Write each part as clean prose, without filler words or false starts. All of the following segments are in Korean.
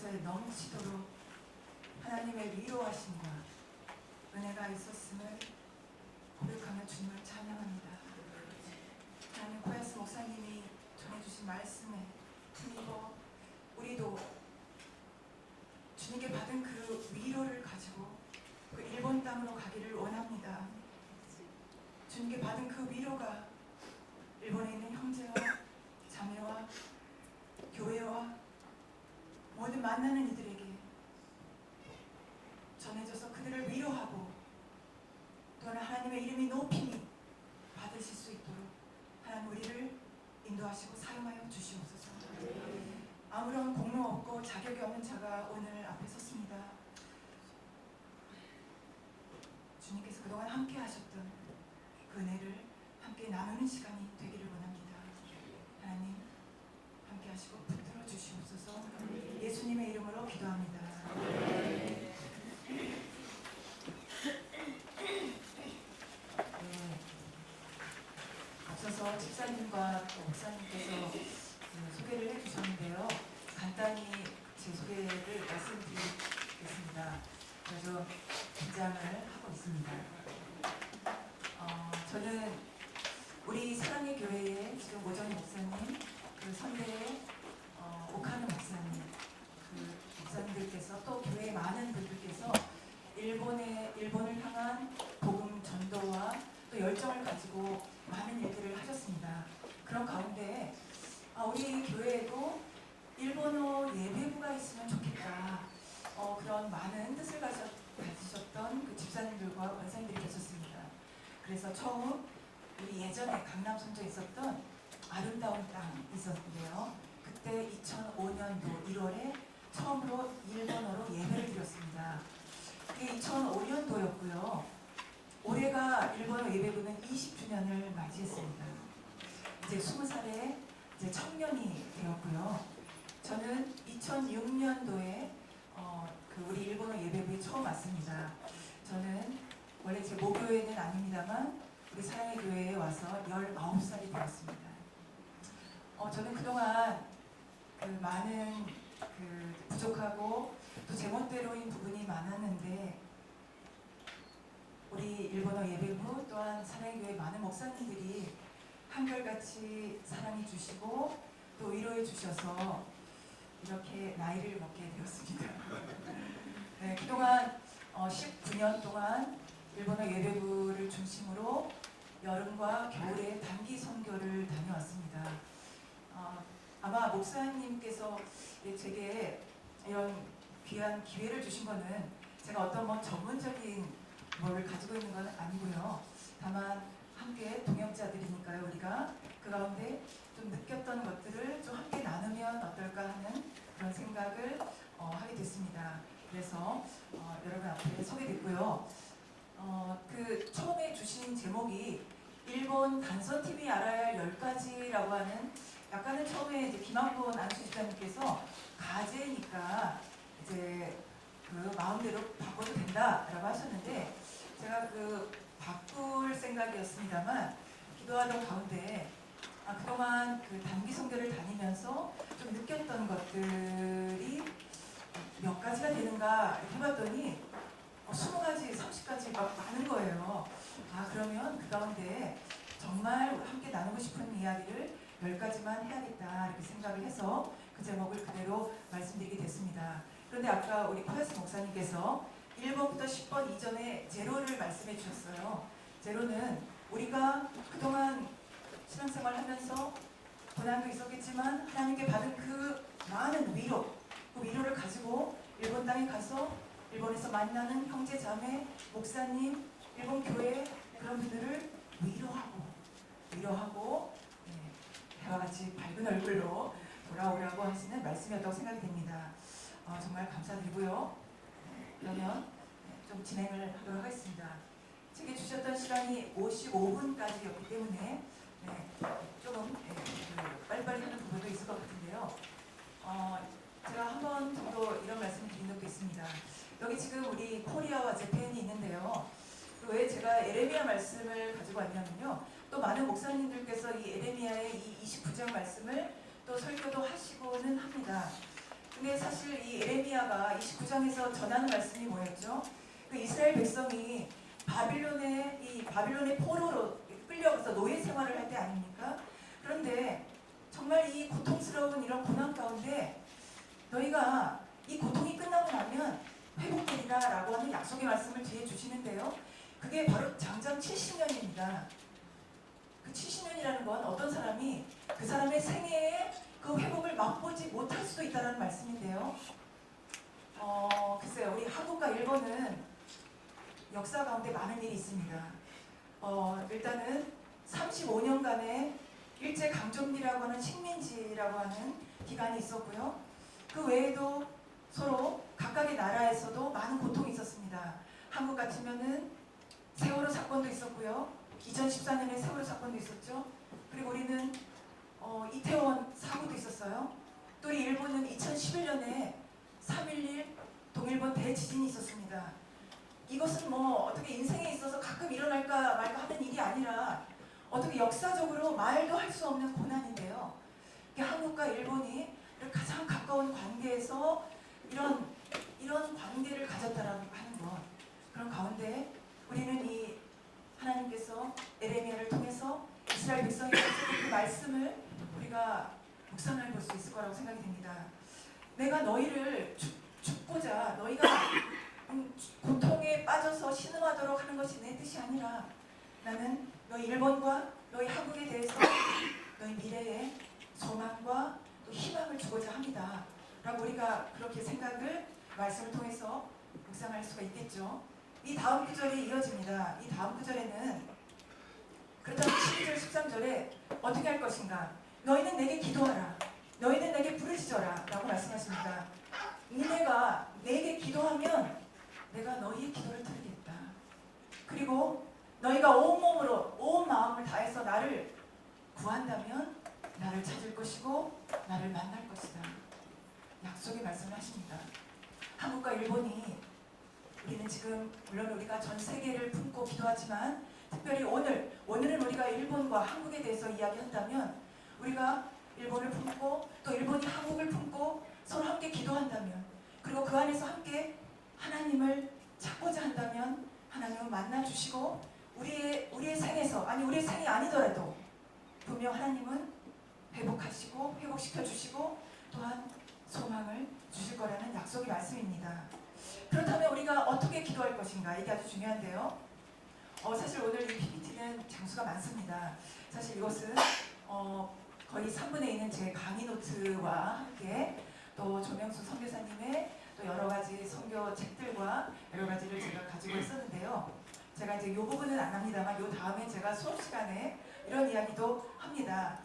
곳곳에 넘치도록 하나님의 위로하심과 은혜가 있었음을 고백하며 주님을 찬양합니다. 하나님, 코야스 목사님이 전해주신 말씀에 힘입어 우리도 주님께 받은 그 위로를 가지고 그 일본 땅으로 가기를 원합니다. 주님께 받은 그 위로가 일본에 있는 형제와 자매와 교회와 모든 만나는 이들에게 전해져서 그들을 위로하고 또한 하나님의 이름이 높이 받으실 수 있도록 하나님 우리를 인도하시고 사용하여 주시옵소서. 아무런 공로 없고 자격이 없는 자가 오늘 앞에 섰습니다. 주님께서 그동안 함께 하셨던 그 은혜를 함께 나누는 시간이 되기를 원합니다. 하나님 함께 하시고 붙들어 주시옵소서. 예수님의 이름으로 기도합니다. 앞서서 집사님과 목사님께서 소개를 해주셨는데요. 간단히 제 소개를 말씀드리겠습니다. 그래서 긴장을 하고 있습니다. 저는 우리 사랑의 교회의 지금 오정희 목사님, 그 선배의 오카노 목사님, 그 목사님들께서 또 교회의 많은 분들께서 일본을 향한 복음 전도와 또 열정을 가지고 많은 일들을 하셨습니다. 그런 가운데 우리 교회에도 일본어 예배부가 있으면 좋겠다. 그런 많은 뜻을 가지셨던 그 집사님들과 원사님들이 계셨습니다. 그래서 처음 우리 예전에 강남 선조에 있었던 아름다운 땅이 있었는데요. 그때 2005년도 1월에 처음으로 일본어로 예배를 드렸습니다. 그게 2005년도였고요. 올해가 일본어 예배부는 20주년을 맞이했습니다. 이제 20살에 이제 청년이 되었고요. 저는 2006년도에 그 우리 일본어 예배부에 처음 왔습니다. 저는 원래 제 모교회는 아닙니다만 우리 사랑의 교회에 와서 19살이 되었습니다. 저는 그동안 그 많은 그 부족하고 또 제멋대로인 부분이 많았는데 우리 일본어 예배부 또한 사랑의 교회 많은 목사님들이 한결같이 사랑해 주시고 또 위로해 주셔서 이렇게 나이를 먹게 되었습니다. 네, 그동안 19년 동안 일본어 예배부를 중심으로 여름과 겨울에 단기 선교를 다녀왔습니다. 아마 목사님께서 제게 이런 귀한 기회를 주신 거는 제가 어떤 전문적인 뭘 가지고 있는 건 아니고요. 다만 함께 동역자들이니까요. 우리가 그 가운데 좀 느꼈던 것들을 좀 함께 나누면 어떨까 하는 그런 생각을 하게 됐습니다. 그래서 여러분 앞에 서게 됐고요. 그 처음에 주신 제목이 일본 단선-TV 알아야 할 10가지라고 하는 약간은 처음에 이제 김한곤 안수집사님께서 가제니까 이제 그 마음대로 바꿔도 된다라고 하셨는데 제가 그 바꿀 생각이었습니다만 기도하던 가운데 그동안 그 단기 선교를 다니면서 좀 느꼈던 것들이 몇 가지가 되는가 해봤더니 20가지, 30가지 막 많은 거예요. 그러면 그 가운데 정말 함께 나누고 싶은 이야기를 10가지만 해야겠다 이렇게 생각을 해서 그 제목을 그대로 말씀드리게 됐습니다. 그런데 아까 우리 코야스 목사님께서 1번부터 10번 이전에 제로를 말씀해 주셨어요. 제로는 우리가 그동안 신앙생활 하면서 고난도 있었겠지만 하나님께 받은 그 많은 위로, 그 위로를 가지고 일본 땅에 가서 일본에서 만나는 형제, 자매, 목사님, 일본 교회 그런 분들을 위로하고 배와 같이 밝은 얼굴로 돌아오라고 하시는 말씀이었다고 생각이 됩니다. 정말 감사드리고요. 그러면 좀 진행을 하도록 하겠습니다. 책에 주셨던 시간이 55분까지였기 때문에 조금 빨리빨리 하는 부분도 있을 것 같은데요. 제가 한 번 정도 이런 말씀을 드린 적도 있습니다. 여기 지금 우리 코리아와 재팬이 있는데요. 왜 제가 에레미야 말씀을 가지고 왔냐면요. 또 많은 목사님들께서 이 에레미야의 이 29장 말씀을 또 설교도 하시고는 합니다. 근데 사실 이 에레미야가 29장에서 전하는 말씀이 뭐였죠? 그 이스라엘 백성이 바빌론의 포로로 끌려가서 노예 생활을 할 때 아닙니까? 그런데 정말 이 고통스러운 이런 고난 가운데 너희가 이 고통이 끝나고 나면 회복되리라 라고 하는 약속의 말씀을 뒤에 주시는데요. 그게 바로 장장 70년입니다. 그 70년이라는 건 어떤 사람이 그 사람의 생애에 그 회복을 맛보지 못할 수도 있다는 말씀인데요. 글쎄요, 우리 한국과 일본은 역사 가운데 많은 일이 있습니다. 일단은 35년간의 일제강점기라고 하는 식민지라고 하는 기간이 있었고요. 그 외에도 서로 각각의 나라에서도 많은 고통이 있었습니다. 한국 같으면은 세월호 사건도 있었고요. 2014년에 세월호 사건도 있었죠. 그리고 우리는 이태원 사고도 있었어요. 또 이 일본은 2011년에 3.11 동일본 대지진이 있었습니다. 이것은 뭐 어떻게 인생에 있어서 가끔 일어날까 말까 하는 일이 아니라 어떻게 역사적으로 말도 할 수 없는 고난인데요. 한국과 일본이 가장 가까운 관계에서 이런 관계를 가졌다라고 하는 것. 그런 가운데 우리는 이 하나님께서 에레미야를 통해서 이스라엘 백성에게 그 말씀을 우리가 묵상해 볼 수 있을 거라고 생각이 됩니다. 내가 너희를 죽고자 너희가 고통에 빠져서 신음하도록 하는 것이 내 뜻이 아니라 나는 너희 일본과 너희 한국에 대해서 너희 미래에 소망과 또 희망을 주고자 합니다. 라고 우리가 그렇게 생각을 말씀을 통해서 묵상할 수가 있겠죠. 이 다음 구절이 이어집니다. 이 다음 구절에는 그렇다면 12절 13절에 어떻게 할 것인가? 너희는 내게 기도하라. 너희는 내게 부르짖어라. 라고 말씀하십니다. 니네가 내게 기도하면 내가 너희의 기도를 들으겠다. 그리고 너희가 온 몸으로 온 마음을 다해서 나를 구한다면 나를 찾을 것이고 나를 만날 것이다. 약속의 말씀을 하십니다. 한국과 일본이 우리는 지금 물론 우리가 전 세계를 품고 기도하지만 특별히 오늘은 우리가 일본과 한국에 대해서 이야기한다면 우리가 일본을 품고 또 일본이 한국을 품고 서로 함께 기도한다면 그리고 그 안에서 함께 하나님을 찾고자 한다면 하나님을 만나주시고 우리의 생에서 우리의 생이 아니더라도 분명 하나님은 회복하시고 회복시켜주시고 또한 소망을 주실 거라는 약속의 말씀입니다. 그렇다면 우리가 어떻게 기도할 것인가 이게 아주 중요한데요. 사실 오늘 이 PPT는 장수가 많습니다. 사실 이것은 거의 3분의 2는 제 강의 노트와 함께 또 조명수 선교사님의 또 여러 가지 선교 책들과 여러 가지를 제가 가지고 있었는데요. 제가 이제 이 부분은 안 합니다만 이 다음에 제가 수업 시간에 이런 이야기도 합니다.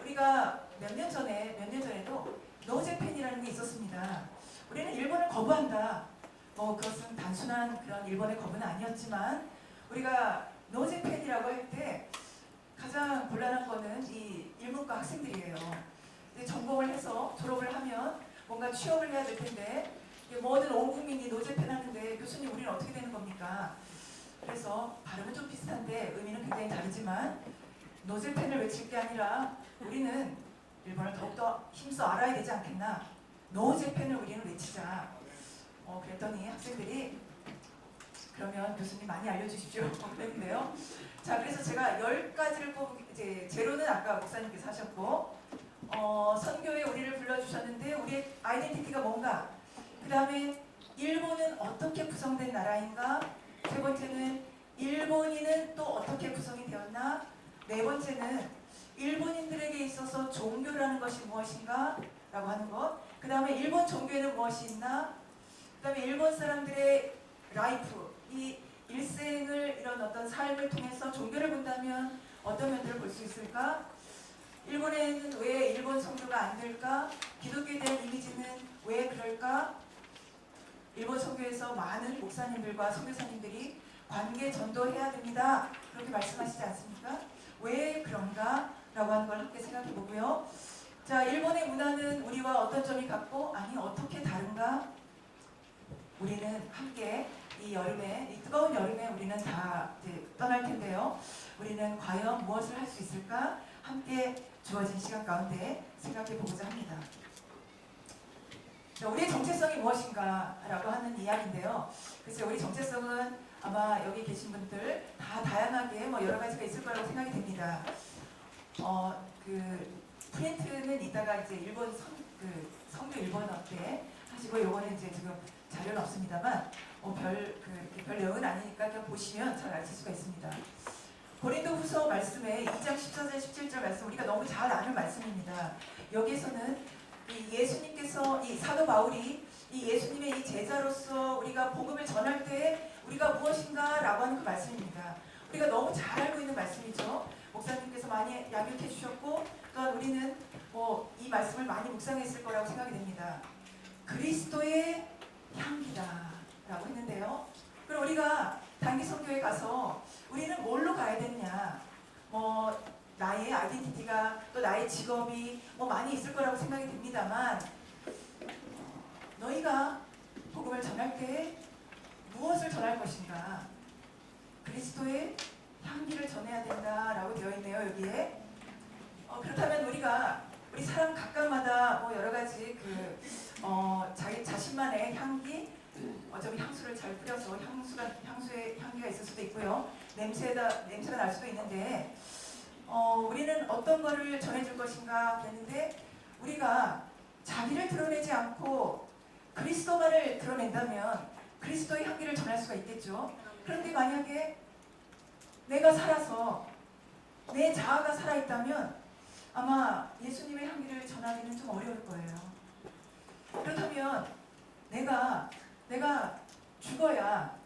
우리가 몇 년 전에도 노제팬이라는 게 있었습니다. 우리는 일본을 거부한다. 그것은 단순한 그런 일본의 거부는 아니었지만 우리가 노제팬이라고 할 때 가장 곤란한 거는 이 일문과 학생들이에요. 전공을 해서 졸업을 하면 뭔가 취업을 해야 될 텐데 모든 온 국민이 노제팬 하는데 교수님 우리는 어떻게 되는 겁니까? 그래서 발음은 좀 비슷한데 의미는 굉장히 다르지만 노제팬을 외칠 게 아니라 우리는 일본을 더욱더 힘써 알아야 되지 않겠나? 노제팬을 우리는 외치자. 그랬더니 학생들이 그러면 교수님 많이 알려주십시오. 그랬는데요. 자, 그래서 제가 10가지를 이제 제로는 아까 목사님께서 하셨고 선교에 우리를 불러주셨는데 우리의 아이덴티티가 뭔가 그 다음에 일본은 어떻게 구성된 나라인가 세 번째는 일본인은 또 어떻게 구성이 되었나 네 번째는 일본인들에게 있어서 종교라는 것이 무엇인가 라고 하는 것그 다음에 일본 종교에는 무엇이 있나 그 다음에 일본 사람들의 라이프 이 일생을 이런 어떤 삶을 통해서 종교를 본다면 어떤 면들을 볼 수 있을까 일본에는 왜 일본 선교가 안 될까 기독교에 대한 이미지는 왜 그럴까 일본 선교에서 많은 목사님들과 선교사님들이 관계 전도해야 됩니다 그렇게 말씀하시지 않습니까? 왜 그런가? 라고 하는 걸 함께 생각해 보고요. 자, 일본의 문화는 우리와 어떤 점이 같고 어떻게 다른가? 우리는 함께 이 뜨거운 여름에 우리는 다 이제 떠날 텐데요. 우리는 과연 무엇을 할 수 있을까? 함께 주어진 시간 가운데 생각해 보고자 합니다. 자, 우리의 정체성이 무엇인가라고 하는 이야기인데요. 글쎄 우리 정체성은 아마 여기 계신 분들 다 다양하게 뭐 여러 가지가 있을 거라고 생각이 됩니다. 그 프린트는 이따가 이제 일본 성교 일본어 때 하시고 요거는 이제 지금 자료는 없습니다만 별 내용은 아니니까 그냥 보시면 잘 아실 수가 있습니다. 고린도후서 말씀에 2장 14절 17절 말씀 우리가 너무 잘 아는 말씀입니다. 여기에서는 이 예수님께서 이 사도 바울이 이 예수님의 이 제자로서 우리가 복음을 전할 때 우리가 무엇인가라고 하는 그 말씀입니다. 우리가 너무 잘 알고 있는 말씀이죠. 목사님께서 많이 양육해 주셨고 또한 우리는 이 말씀을 많이 묵상했을 거라고 생각이 됩니다. 그리스도의 향기다라고 했는데요. 그럼 우리가 단기 선교에 가서 우리는 뭘로 가야 되느냐? 나의 아이덴티티가 또 나의 직업이 많이 있을 거라고 생각이 됩니다만 너희가 복음을 전할 때 무엇을 전할 것인가? 그리스도의 향기를 전해야 된다라고 되어 있네요. 여기에 그렇다면 우리 사람 각각마다 여러 가지 자기 자신만의 향기, 어차피 향수를 잘 뿌려서 향수의 향기가 있을 수도 있고요. 냄새가 날 수도 있는데 우리는 어떤 거를 전해줄 것인가 그랬는데 우리가 자기를 드러내지 않고 그리스도만을 드러낸다면 그리스도의 향기를 전할 수가 있겠죠. 그런데 만약에 내가 살아서 내 자아가 살아있다면 아마 예수님의 향기를 전하기는 좀 어려울 거예요. 그렇다면 내가 죽어야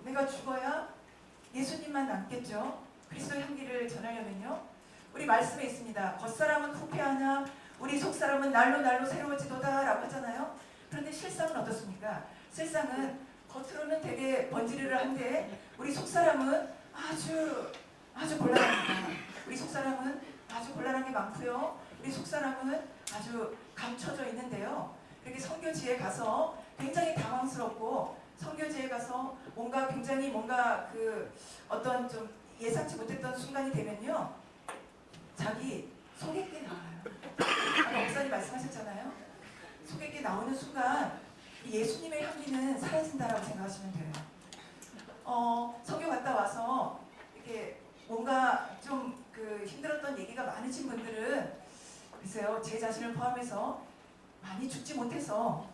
예수님만 남겠죠. 그리스도의 향기를 전하려면요. 우리 말씀에 있습니다. 겉사람은 후패하나 우리 속사람은 날로 새로워지도다 라고 하잖아요. 그런데 실상은 어떻습니까? 실상은 겉으로는 되게 번지르르 한데 우리 속사람은 아주 곤란합니다. 우리 속사람은 아주 곤란한 게 많고요. 우리 속사람은 아주 감춰져 있는데요. 이렇게 선교지에 가서 굉장히 당황스럽고 선교지에 가서 굉장히 어떤 좀 예상치 못했던 순간이 되면요. 자기 속에 게 나와요. 아까 목사님 말씀하셨잖아요. 속에 게 나오는 순간 예수님의 향기는 사라진다라고 생각하시면 돼요. 선교 갔다 와서 이렇게 뭔가 좀 힘들었던 얘기가 많으신 분들은 글쎄요, 제 자신을 포함해서 많이 죽지 못해서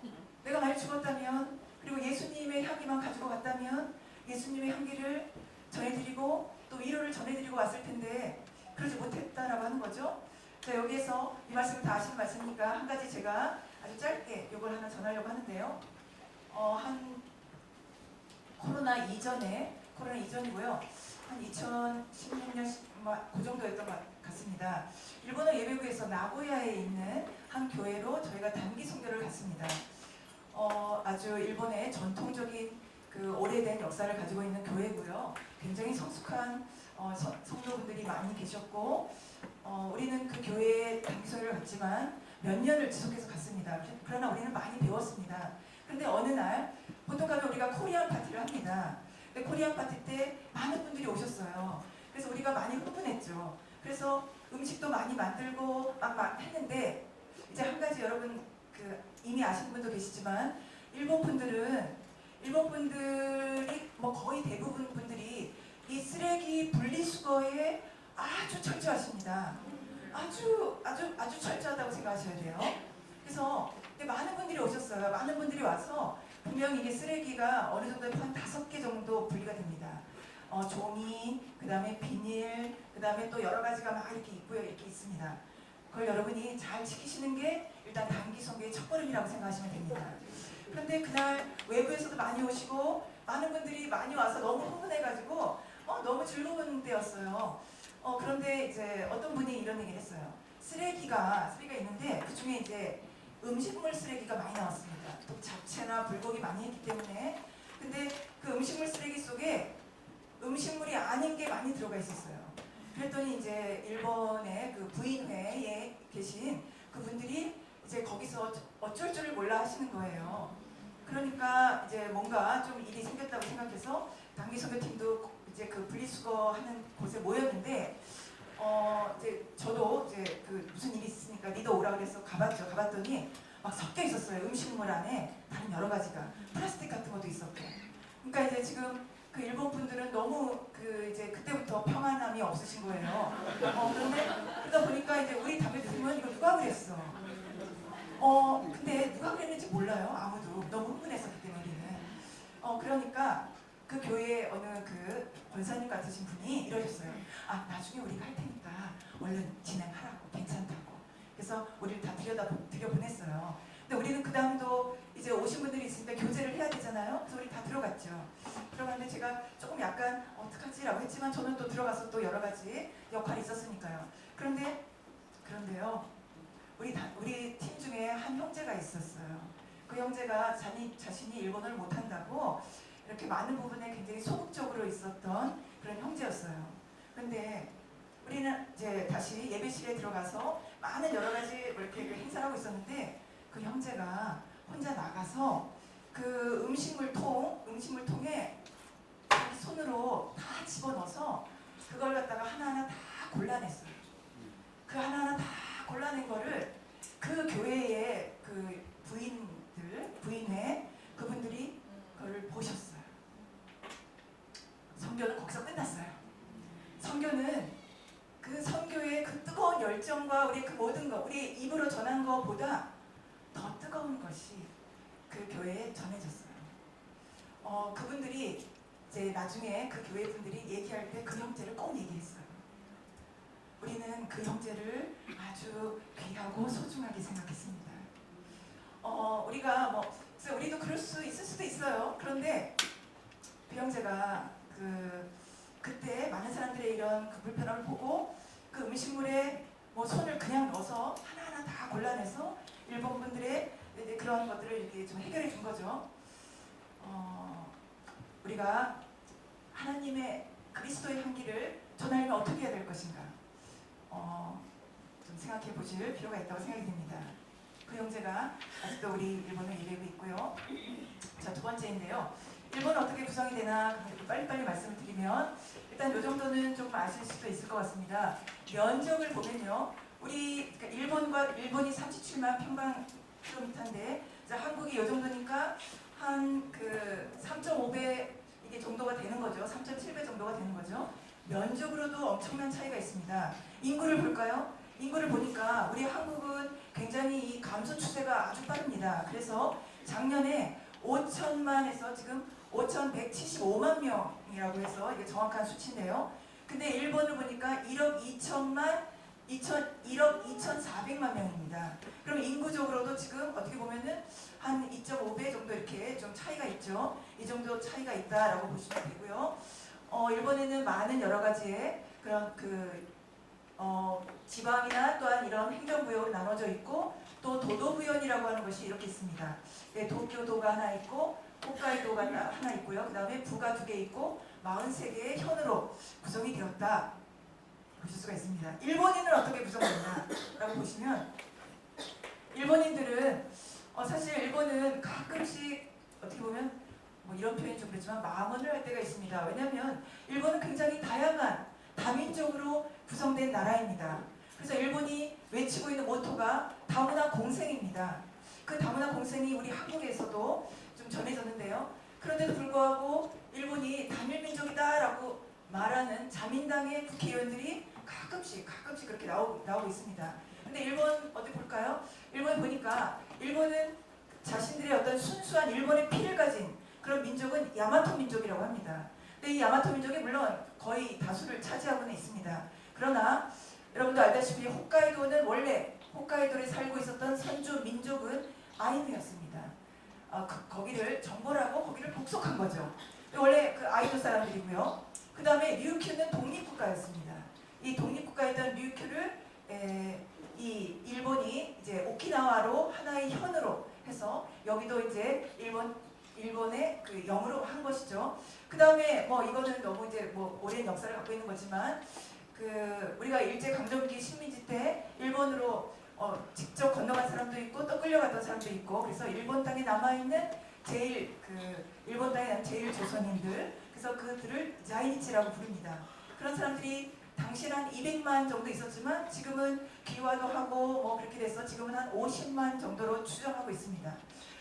내가 많이 죽었다면 그리고 예수님의 향기만 가지고 갔다면 예수님의 향기를 전해드리고 또 위로를 전해드리고 왔을 텐데 그러지 못했다라고 하는 거죠. 자, 여기에서 이 말씀 다 아시는 말씀이니까 한 가지 제가 아주 짧게 이걸 하나 전하려고 하는데요. 한 코로나 이전이고요. 한 2016년 그 정도였던 것 같습니다. 일본어 예배부에서 나고야에 있는 한 교회로 저희가 단기 선교를 갔습니다. 아주 일본의 전통적인 오래된 역사를 가지고 있는 교회고요. 굉장히 성숙한 성도분들이 많이 계셨고 우리는 그 교회에 단기 선교를 갔지만 몇 년을 지속해서 갔습니다. 그러나 우리는 많이 배웠습니다. 그런데 어느 날 보통 가면 우리가 코리안 파티를 합니다. 코리안 파티 때 많은 분들이 오셨어요. 그래서 우리가 많이 흥분했죠. 그래서 음식도 많이 만들고 막 했는데 이제 한 가지 여러분 이미 아시는 분도 계시지만 일본 분들이 거의 대부분 분들이 이 쓰레기 분리수거에 아주 철저하십니다. 아주 철저하다고 생각하셔야 돼요. 그래서 많은 분들이 오셨어요. 많은 분들이 와서 분명히 이게 쓰레기가 어느 정도 한 5개 정도 분리가 됩니다. 종이, 그 다음에 비닐, 그 다음에 또 여러 가지가 막 이렇게 있고요. 이렇게 있습니다. 그걸 여러분이 잘 지키시는 게 일단 단기 선교의 첫걸음이라고 생각하시면 됩니다. 그런데 그날 외부에서도 많이 오시고 많은 분들이 많이 와서 너무 흥분해가지고 너무 즐거운 때였어요. 그런데 이제 어떤 분이 이런 얘기를 했어요. 쓰레기가 있는데 그 중에 이제 음식물 쓰레기가 많이 나왔습니다. 또 잡채나 불고기 많이 했기 때문에. 근데 그 음식물 쓰레기 속에 음식물이 아닌 게 많이 들어가 있었어요. 그랬더니 이제 일본의 그 부인회에 계신 그분들이 이제 거기서 어쩔 줄을 몰라 하시는 거예요. 그러니까 이제 뭔가 좀 일이 생겼다고 생각해서 단기 선교팀도 이제 그 분리수거하는 곳에 모였는데 이제 저도 이제 무슨 일이 있으니까 니도 오라 그래서 가봤죠. 가봤더니 막 섞여 있었어요. 음식물 안에 다른 여러 가지가 플라스틱 같은 것도 있었고. 그러니까 이제 지금 그 일본 분들은 너무 그 이제 그때부터 평안함이 없으신 거예요. 그런데 그러다 보니까 이제 우리 담배 피우면 이거 누가 그랬어? 근데 누가 그랬는지 몰라요. 아무도 너무 흥분했었기 때문에 우리는. 그러니까 그 교회에 어느 그 권사님 같으신 분이 이러셨어요. 아, 나중에 우리가 할 테니까 얼른 진행하라고, 괜찮다고. 그래서 우리를 다 들여보냈어요. 근데 우리는 그 다음도 이제 오신 분들이 있으니까 교제를 해야 되잖아요. 그래서 우리 다 들어갔죠. 들어갔는데 제가 조금 약간 어떡하지라고 했지만 저는 또 들어가서 또 여러 가지 역할이 있었으니까요. 그런데요. 우리 팀 중에 한 형제가 있었어요. 그 형제가 자신이 일본어를 못한다고 이렇게 많은 부분에 굉장히 소극적으로 있었던 그런 형제였어요. 그런데 우리는 이제 다시 예배실에 들어가서 많은 여러 가지 이렇게 행사를 하고 있었는데 그 형제가 혼자 나가서 그 음식물통에 손으로 다 집어넣어서 그걸 갖다가 하나하나 다 골라냈어요. 그 하나하나 다 골라낸 거를 그 교회의 그 부인회 그분들이 그걸 보셨어요. 선교는 거기서 끝났어요. 선교는 그 선교의 그 뜨거운 열정과 우리 그 모든 것, 우리 입으로 전한 것보다 더 뜨거운 것이 그 교회에 전해졌어요. 그분들이 이제 나중에 그 교회 분들이 얘기할 때 그 형제를 꼭 얘기했어요. 우리는 그 형제를 아주 귀하고 소중하게 생각했습니다. 우리도 그럴 수 있을 수도 있어요. 그런데 그 형제가 그때 많은 사람들의 이런 그 불편함을 보고 그 음식물에 뭐 손을 그냥 넣어서 하나하나 다 골라내서 일본 분들의 그런 것들을 이렇게 좀 해결해 준 거죠. 우리가 하나님의 그리스도의 향기를 전하려면 어떻게 해야 될 것인가? 좀 생각해 보실 필요가 있다고 생각이 듭니다. 그 형제가 아직도 우리 일본을 일하고 있고요. 자, 두 번째인데요. 일본은 어떻게 구성이 되나 빨리빨리 말씀을 드리면 일단 이 정도는 조금 아실 수도 있을 것 같습니다. 면적을 보면요. 그러니까 일본이 37만 평방킬로미터인데 한국이 이 정도니까 한 그 3.5배 이게 정도가 되는 거죠. 3.7배 정도가 되는 거죠. 면적으로도 엄청난 차이가 있습니다. 인구를 볼까요? 인구를 보니까 우리 한국은 굉장히 이 감소 추세가 아주 빠릅니다. 그래서 작년에 5천만에서 지금 5,175만 명이라고 해서 이게 정확한 수치인데요. 근데 일본을 보니까 1억 2,400만 명입니다. 그럼 인구적으로도 지금 어떻게 보면은 한 2.5배 정도 이렇게 좀 차이가 있죠. 이 정도 차이가 있다라고 보시면 되고요. 일본에는 많은 여러 가지의 그런 지방이나 또한 이런 행정구역으로 나눠져 있고 또 도도부현이라고 하는 것이 이렇게 있습니다. 네, 도쿄도가 하나 있고 홋카이도가 하나 있고요. 그 다음에 부가 2개 있고 43개의 현으로 구성이 되었다 보실 수가 있습니다. 일본인은 어떻게 구성되냐라고 보시면 일본인들은 사실 일본은 가끔씩 어떻게 보면 뭐 이런 표현이 좀 그렇지만 망언을 할 때가 있습니다. 왜냐하면 일본은 굉장히 다양한 다민족으로 구성된 나라입니다. 그래서 일본이 외치고 있는 모토가 다문화 공생입니다. 그 다문화 공생이 우리 한국에서도 좀 전해졌는데요. 그런데도 불구하고 일본이 단일민족이다라고 말하는 자민당의 국회의원들이 가끔씩 그렇게 나오고 있습니다. 근데 일본 어디 볼까요? 일본 보니까 일본은 자신들의 어떤 순수한 일본의 피를 가진 그런 민족은 야마토 민족이라고 합니다. 근데 이 야마토 민족이 물론 거의 다수를 차지하고는 있습니다. 그러나 여러분도 알다시피 홋카이도는 원래 홋카이도에 살고 있었던 선조 민족은 아이누였습니다. 거기를 정벌하고 거기를 복속한 거죠. 원래 그 아이누 사람들이고요. 그 다음에 ryukyu는 독립국가였습니다. 이 독립국가였던 ryukyu를 이 일본이 이제 오키나와로 하나의 현으로 해서 여기도 이제 일본의 그 영으로 한 것이죠. 그 다음에 뭐 이거는 너무 이제 뭐 오랜 역사를 갖고 있는 거지만 우리가 일제 강점기 식민지 때 일본으로 직접 건너간 사람도 있고 또 끌려갔던 사람도 있고 그래서 일본 땅에 남아있는 일본 땅에 남은 제일 조선인들 그래서 그들을 자이니치라고 부릅니다. 그런 사람들이 당시는 한 200만 정도 있었지만 지금은 기화도 하고 뭐 그렇게 돼서 지금은 한 50만 정도로 추정하고 있습니다.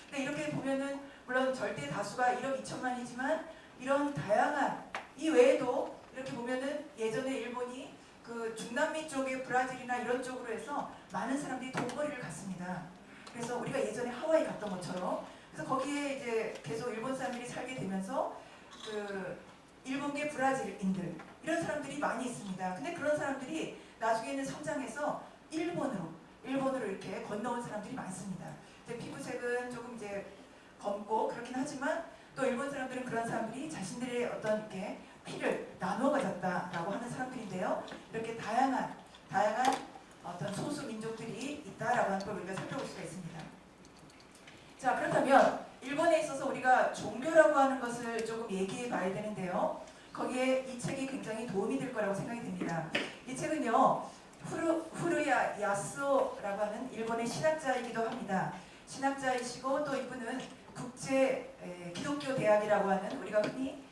근데 이렇게 보면은 물론 절대 다수가 1억 2천만이지만 이런 다양한 이 외에도 이렇게 보면은 예전에 일본이 그 중남미 쪽의 브라질이나 이런 쪽으로 해서 많은 사람들이 돈벌이를 갔습니다. 그래서 우리가 예전에 하와이 갔던 것처럼 그래서 거기에 이제 계속 일본 사람들이 살게 되면서 그 일본계 브라질인들 이런 사람들이 많이 있습니다. 근데 그런 사람들이 나중에는 성장해서 일본으로 이렇게 건너온 사람들이 많습니다. 이제 피부색은 조금 이제 검고 그렇긴 하지만 또 일본 사람들은 그런 사람들이 자신들의 어떤 이렇게 피를 나누어 가졌다라고 하는 사람들인데요. 이렇게 다양한 어떤 소수 민족들이 있다라고 하는 걸 우리가 살펴볼 수가 있습니다. 자, 그렇다면 일본에 있어서 우리가 종교라고 하는 것을 조금 얘기해 봐야 되는데요. 거기에 이 책이 굉장히 도움이 될 거라고 생각이 됩니다. 이 책은요, 후루야 야스오라고 하는 일본의 신학자이기도 합니다. 신학자이시고 또 이분은 국제 기독교 대학이라고 하는 우리가 흔히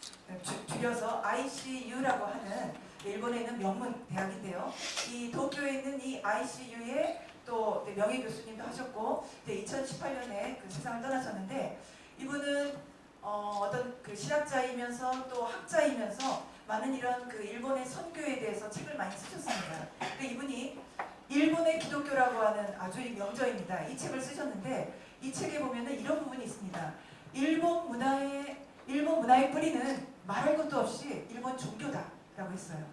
줄여서 ICU라고 하는 일본에 있는 명문 대학인데요. 이 도쿄에 있는 이 ICU에 또 명예 교수님도 하셨고 2018년에 그 세상을 떠나셨는데 이분은 어떤 그 신학자이면서 또 학자이면서 많은 이런 그 일본의 선교에 대해서 책을 많이 쓰셨습니다. 근데 이분이 일본의 기독교라고 하는 아주 명저입니다. 이 책을 쓰셨는데 이 책에 보면은 이런 부분이 있습니다. 일본 문화의 뿌리는 말할 것도 없이 일본 종교다라고 했어요.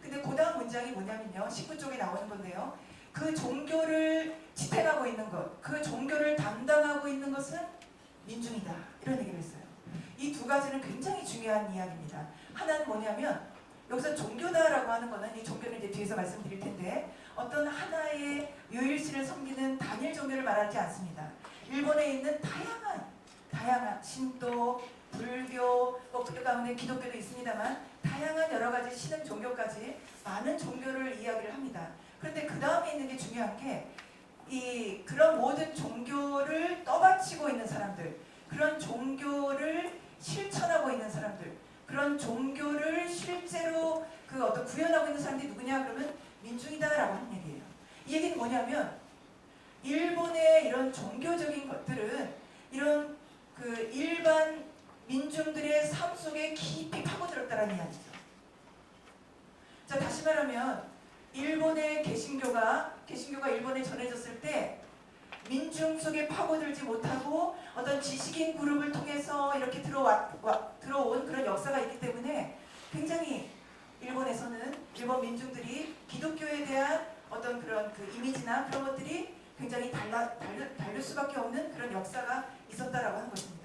근데 그 다음 문장이 뭐냐면요. 19쪽에 나오는 건데요. 그 종교를 지탱하고 있는 것, 그 종교를 담당하고 있는 것은 민중이다. 이런 얘기를 했어요. 이 두 가지는 굉장히 중요한 이야기입니다. 하나는 뭐냐면 여기서 종교다라고 하는 거는 이 종교는 이제 뒤에서 말씀드릴 텐데 어떤 하나의 유일신을 섬기는 단일 종교를 말하지 않습니다. 일본에 있는 다양한 신도, 불교, 그 가운데 기독교도 있습니다만 다양한 여러 가지 신흥 종교까지 많은 종교를 이야기를 합니다. 그런데 그 다음에 있는 게 중요한 게 그런 모든 종교를 떠받치고 있는 사람들, 그런 종교를 실천하고 있는 사람들, 그런 종교를 실제로 그 어떤 구현하고 있는 사람들이 누구냐 그러면 민중이다라고 하는 얘기예요. 이 얘기는 뭐냐면 일본의 이런 종교적인 것들은 이런 그 일반 민중들의 삶 속에 깊이 파고들었다는 이야기죠. 자, 다시 말하면 일본의 개신교가 일본에 전해졌을 때 민중 속에 파고들지 못하고 어떤 지식인 그룹을 통해서 이렇게 들어온 그런 역사가 있기 때문에 굉장히 일본에서는 일본 민중들이 기독교에 대한 어떤 그런 그 이미지나 그런 것들이 굉장히 다를 수밖에 없는 그런 역사가 있었다라고 하는 것입니다.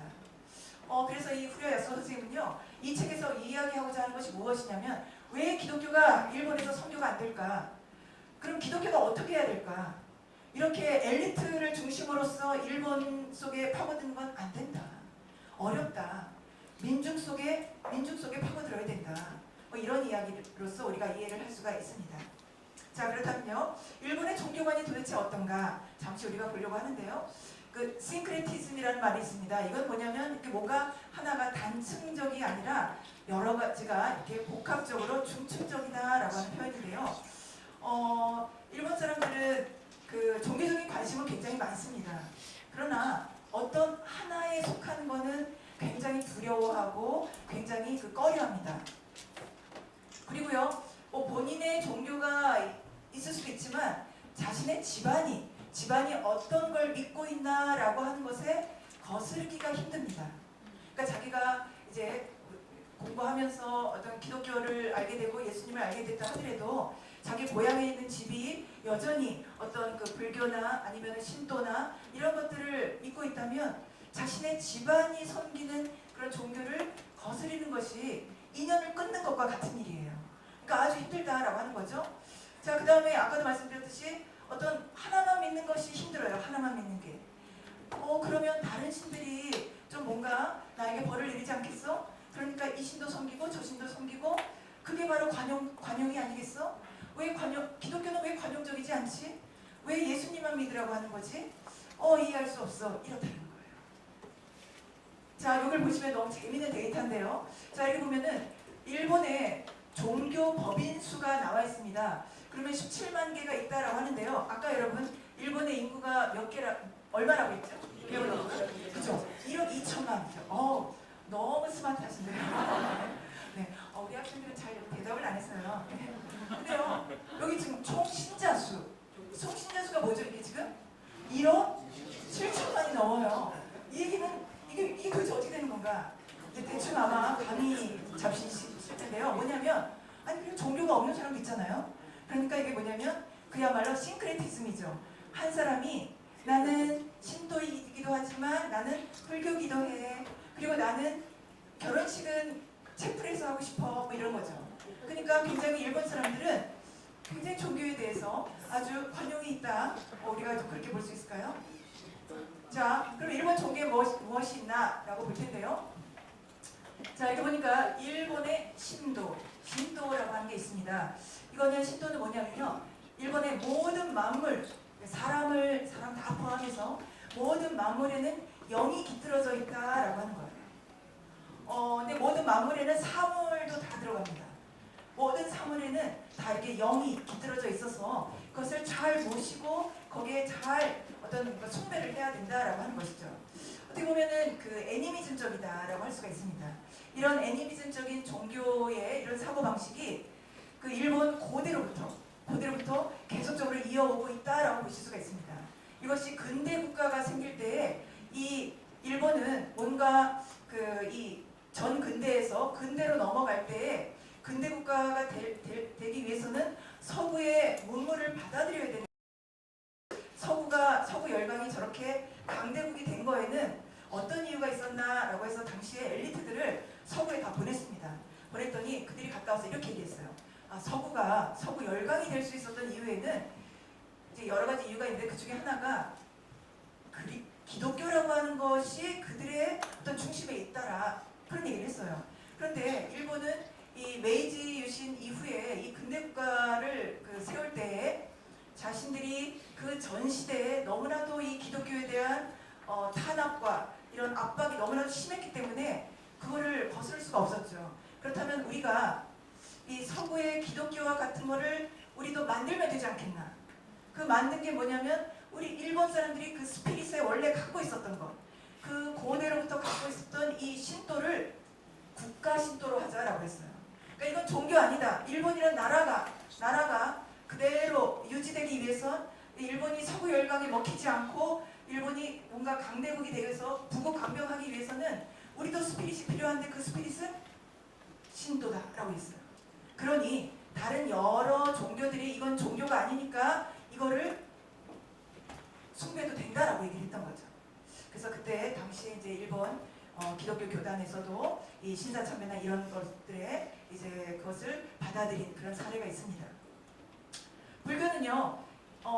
그래서 이 후리야 야스오 선생님은요, 이 책에서 이야기하고자 하는 것이 무엇이냐면 왜 기독교가 일본에서 선교가 안 될까? 그럼 기독교가 어떻게 해야 될까? 이렇게 엘리트를 중심으로써 일본 속에 파고드는 건 안 된다. 어렵다. 민중 속에 파고들어야 된다. 뭐 이런 이야기로서 우리가 이해를 할 수가 있습니다. 자, 그렇다면요. 일본의 종교관이 도대체 어떤가? 잠시 우리가 보려고 하는데요. 그 싱크레티즘이라는 말이 있습니다. 이건 뭐냐면 이렇게 뭔가 하나가 단층적이 아니라 여러 가지가 이렇게 복합적으로 중층적이다라고 하는 표현인데요. 일본 사람들은 그 종교적인 관심은 굉장히 많습니다. 그러나 어떤 하나에 속하는 거는 굉장히 두려워하고 굉장히 꺼려합니다. 그리고요, 본인의 종교가 있을 수도 있지만 자신의 집안이 어떤 걸 믿고 있나라고 하는 것에 거스르기가 힘듭니다. 그러니까 자기가 이제 공부하면서 어떤 기독교를 알게 되고 예수님을 알게 됐다 하더라도 자기 고향에 있는 집이 여전히 어떤 그 불교나 아니면 신도나 이런 것들을 믿고 있다면 자신의 집안이 섬기는 그런 종교를 거스르는 것이 인연을 끊는 것과 같은 일이에요. 그러니까 아주 힘들다라고 하는 거죠. 자, 그 다음에 아까도 말씀드렸듯이 어떤 하나만 믿는 것이 힘들어요. 하나만 믿는 게. 그러면 다른 신들이 좀 뭔가 나에게 벌을 내리지 않겠어? 그러니까 이 신도 섬기고 저 신도 섬기고 그게 바로 관용이 아니겠어? 기독교는 왜 관용적이지 않지? 왜 예수님만 믿으라고 하는 거지? 이해할 수 없어. 이렇다는 거예요. 자, 이걸 보시면 너무 재미있는 데이터인데요. 자, 여기 보면은 일본의 종교 법인 수가 나와 있습니다. 그러면 17만 개가 있다라고 하는데요. 아까 여러분 일본의 인구가 몇 개라 얼마라고 했죠? 그죠? 1억 2천만이죠. 너무 스마트하신데요. 네, 우리 학생들은 잘 대답을 안 했어요. 네. 근데요, 여기 지금 총 신자수가 뭐죠? 이게 지금 1억 7천만이 넘어요. 이 얘기는 이게 도대체 어떻게 되는 건가? 이제 대충 아마 감이 잡히실 텐데요. 뭐냐면 아니 그리고 종교가 없는 사람도 있잖아요. 그러니까 이게 뭐냐면 그야말로 싱크레티즘이죠. 한 사람이 나는 신도이기도 하지만 나는 불교기도 해. 그리고 나는 결혼식은 채플에서 하고 싶어. 뭐 이런 거죠. 그러니까 굉장히 일본 사람들은 굉장히 종교에 대해서 아주 관용이 있다. 우리가 그렇게 볼 수 있을까요? 자, 그럼 일본 종교에 무엇이 있나라고 볼 텐데요. 자, 이렇게 보니까 일본의 신도라고 하는 게 있습니다. 이거는 신도는 뭐냐면요. 일본의 모든 만물, 사람 다 포함해서 모든 만물에는 영이 깃들어져 있다라고 하는 거예요. 근데 모든 만물에는 사물도 다 들어갑니다. 모든 사물에는 다 이렇게 영이 깃들어져 있어서 그것을 잘 모시고 거기에 잘 어떤 숭배를 해야 된다라고 하는 것이죠. 어떻게 보면은 그 애니미즘적이다라고 할 수가 있습니다. 이런 애니미즘적인 종교의 이런 사고 방식이 그 일본 고대로부터 계속적으로 이어오고 있다라고 보실 수가 있습니다. 이것이 근대 국가가 생길 때에 이 일본은 뭔가 그 이 전 근대에서 근대로 넘어갈 때에 근대 국가가 되기 위해서는 서구의 문물을 받아들여야 되는 서구 열강이 저렇게 강대국이 된 거에는 어떤 이유가 있었나라고 해서 당시에 엘리트들을 서구에 다 보냈습니다. 보냈더니 그들이 갔다 와서 이렇게 얘기했어요. 서구 열강이 될 수 있었던 이유에는 이제 여러 가지 이유가 있는데 그 중에 하나가 기독교라고 하는 것이 그들의 어떤 중심에 있다라 그런 얘기를 했어요. 그런데 일본은 이 메이지 유신 이후에 이 근대 국가를 세울 때에 자신들이 그 전 시대에 너무나도 이 기독교에 대한 탄압과 이런 압박이 너무나도 심했기 때문에 그거를 거스를 수가 없었죠. 그렇다면 우리가 이 서구의 기독교와 같은 거를 우리도 만들면 되지 않겠나. 그 만든 게 뭐냐면 우리 일본 사람들이 그 스피릿에 원래 갖고 있었던 것, 그 고대로부터 갖고 있었던 이 신도를 국가 신도로 하자라고 했어요. 그러니까 이건 종교 아니다. 일본이란 나라가 그대로 유지되기 위해선 일본이 서구 열강에 먹히지 않고 일본이 뭔가 강대국이 되어서 부국 강병하기 위해서는 우리도 스피릿이 필요한데 그 스피릿은 신도다라고 했어요. 그러니 다른 여러 종교들이 이건 종교가 아니니까 이거를 숭배도 된다라고 얘기를 했던 거죠. 그래서 그때 당시에 이제 일본 기독교 교단에서도 이 신사참배나 이런 것들에 이제 그것을 받아들인 그런 사례가 있습니다. 불교는요,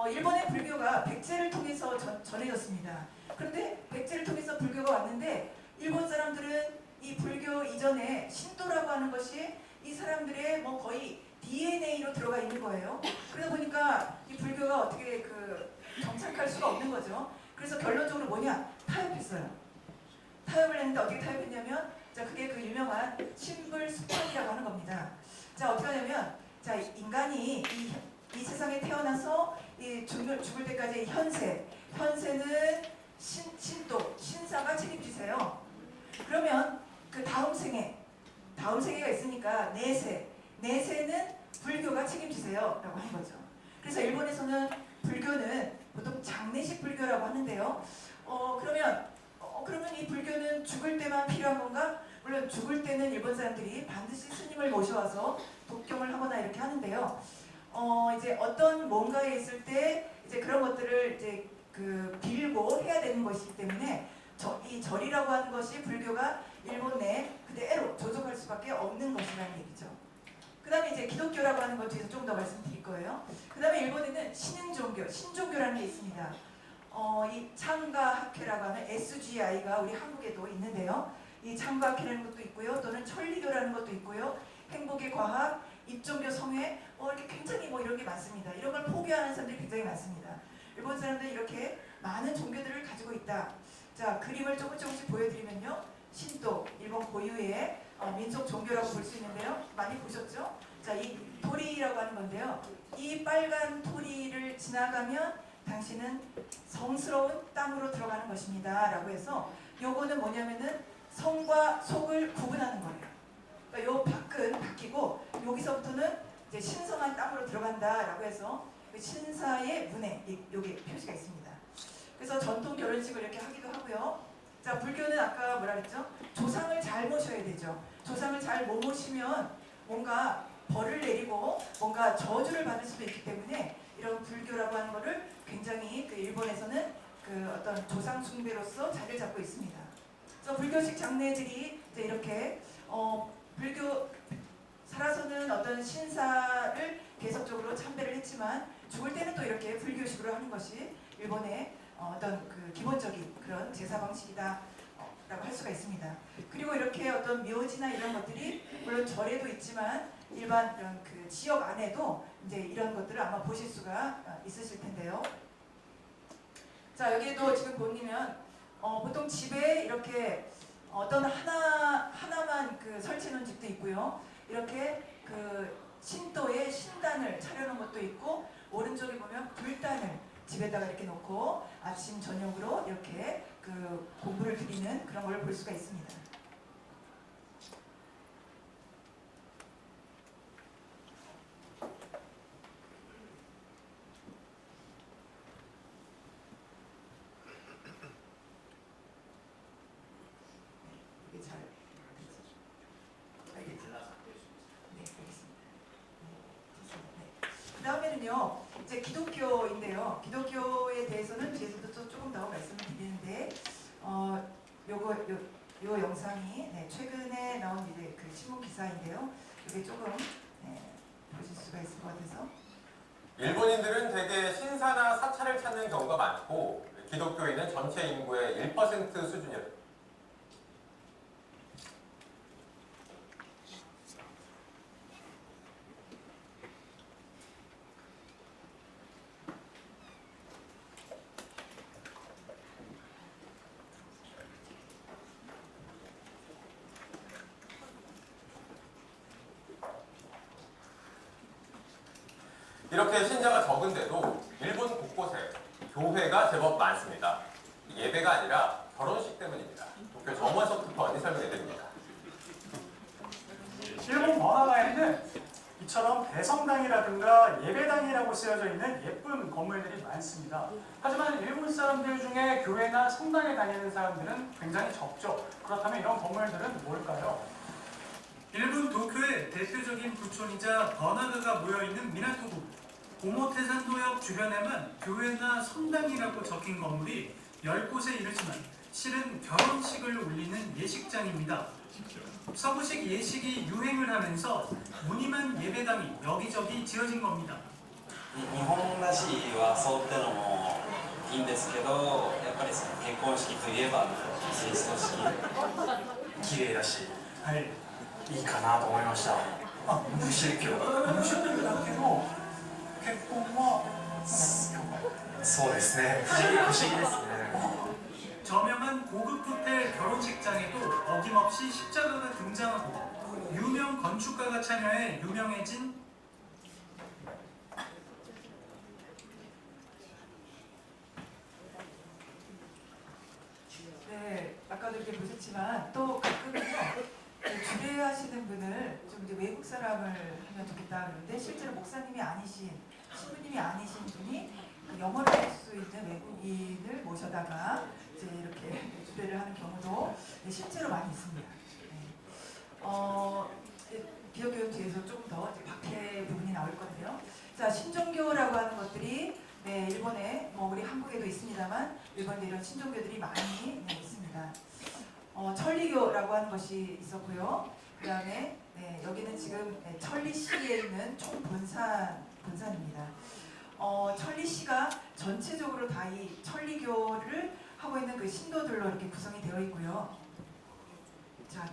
일본의 불교가 백제를 통해서 전해졌습니다. 그런데 백제를 통해서 불교가 왔는데 일본 사람들은 이 불교 이전에 신도라고 하는 것이 이 사람들의 뭐 거의 DNA로 들어가 있는 거예요. 그러다 보니까 이 불교가 어떻게 정착할 수가 없는 거죠. 그래서 결론적으로 뭐냐? 타협했어요. 타협을 했는데 어떻게 타협했냐면 자 그게 그 유명한 신불수판이라고 하는 겁니다. 자 어떻게 하냐면 자 인간이 이 세상에 태어나서 이 죽을 때까지의 현세는 신도 신사가 책임지세요. 그러면 그 다음 생애가 있으니까 내세는 불교가 책임지세요 라고 하는 거죠. 그래서 일본에서는 불교는 보통 장례식 불교라고 하는데요. 그러면 이 불교는 죽을 때만 필요한 건가? 물론 죽을 때는 일본 사람들이 반드시 스님을 모셔와서 독경을 하거나 이렇게 하는데요. 이제 어떤 뭔가에 있을 때 이제 그런 것들을 이제 빌고 해야 되는 것이기 때문에 이 절이라고 하는 것이 불교가 일본 내에 그대로 조속할 수밖에 없는 것이라는 얘기죠. 그 다음에 이제 기독교라고 하는 것 뒤에서 좀 더 말씀드릴 거예요. 그 다음에 일본에는 신종교라는 게 있습니다. 이 창가학회라고 하는 SGI가 우리 한국에도 있는데요. 이 창가학회라는 것도 있고요. 또는 천리교라는 것도 있고요. 행복의 과학, 입종교 성회, 이렇게 굉장히 이런 게 많습니다. 이런 걸 포기하는 사람들이 굉장히 많습니다. 일본 사람들이 이렇게 많은 종교들을 가지고 있다. 자, 그림을 조금씩 보여드리면요. 신도, 일본 고유의 민속 종교라고 볼 수 있는데요. 많이 보셨죠? 자, 이 토리라고 하는 건데요. 이 빨간 토리를 지나가면 당신은 성스러운 땅으로 들어가는 것입니다. 라고 해서 요거는 뭐냐면은 성과 속을 구분하는 거예요. 그러니까 요 밖은 바뀌고 여기서부터는 이제 신성한 땅으로 들어간다라고 해서 그 신사의 문에 여기 표시가 있습니다. 그래서 전통 결혼식을 이렇게 하기도 하고요. 자, 불교는 아까 뭐라 그랬죠? 조상을 잘 모셔야 되죠. 조상을 잘 못 모시면 뭔가 벌을 내리고 뭔가 저주를 받을 수도 있기 때문에 이런 불교라고 하는 거를 굉장히 그 일본에서는 그 어떤 조상 숭배로서 자리를 잡고 있습니다. 그래서 불교식 장례들이 이제 이렇게 불교 살아서는 어떤 신사를 계속적으로 참배를 했지만 죽을 때는 또 이렇게 불교식으로 하는 것이 일본의 어떤 그 기본적인 그런 제사 방식이다 라고 할 수가 있습니다. 그리고 이렇게 어떤 묘지나 이런 것들이 물론 절에도 있지만 일반 이런 그 지역 안에도 이제 이런 것들을 아마 보실 수가 있으실 텐데요. 자, 여기에도 지금 보시면 보통 집에 이렇게 어떤 하나만 그 설치해 놓은 집도 있고요. 이렇게 그 신도의 신단을 차려놓은 것도 있고, 오른쪽에 보면 불단을 집에다가 이렇게 놓고 아침 저녁으로 이렇게 그 공부를 드리는 그런 걸 볼 수가 있습니다. 이게 잘 그 다음에는요, 이제 기독교인데요. 기독교에 대해서는 뒤에서도 조금 더 말씀을 드리는데, 요 영상이 최근에 나온 이제 그 신문 기사인데요. 이게 조금 보실 수가 있을 것 같아서. 일본인들은 대개 신사나 사찰을 찾는 경우가 많고, 기독교인은 전체 인구의 1% 수준이었습니다. 이렇게 신자가 적은데도 일본 곳곳에 교회가 제법 많습니다. 예배가 아니라 결혼식 때문입니다. 도쿄 정원석 특파원이 설명해드립니다. 일본 번화가에는 이처럼 대성당이라든가 예배당이라고 쓰여져 있는 예쁜 건물들이 많습니다. 하지만 일본 사람들 중에 교회나 성당에 다니는 사람들은 굉장히 적죠. 그렇다면 이런 건물들은 뭘까요? 일본 도쿄의 대표적인 부촌이자 번화가가 모여있는 미나토구 고모테산도역 주변에만 교회나 성당이라고 적힌 건물이 10곳에 이르지만 실은 결혼식을 올리는 예식장입니다. 서구식 예식이 유행을 하면서 무늬만 예배당이 여기저기 지어진 겁니다. 日本らしい和装ってのもいいんですけど、やっぱりその結婚式といえば成人式綺麗だし、はい、いいかなと思いました。無宗教。無宗教だけど結婚はそうですね。不思議ですね。 저명한 고급 호텔 결혼식장에도 어김없이 십자가가 등장하고 유명 건축가가 참여해 유명해진 네, 아까도 이렇게 보셨지만 또 가끔은요, 주례하시는 분을 좀 이제 외국 사람을 하면 좋겠다 그러는데 실제로 목사님이 아니신, 신부님이 아니신 분이 영어를 할 수 있는 외국인을 모셔다가 이제 이렇게 주례를 하는 경우도 실제로 많이 있습니다. 기독교 뒤에서 조금 더 이제 박해 부분이 나올 건데요. 자, 신종교라고 하는 것들이 일본에 우리 한국에도 있습니다만 일본에 이런 신종교들이 많이 있습니다. 천리교라고 하는 것이 있었고요. 그 다음에 여기는 지금 천리시에 있는 총본산입니다. 천리시가 전체적으로 다 이 천리교를 하고 있는 그 신도들로 이렇게 구성이 되어 있고요. 자,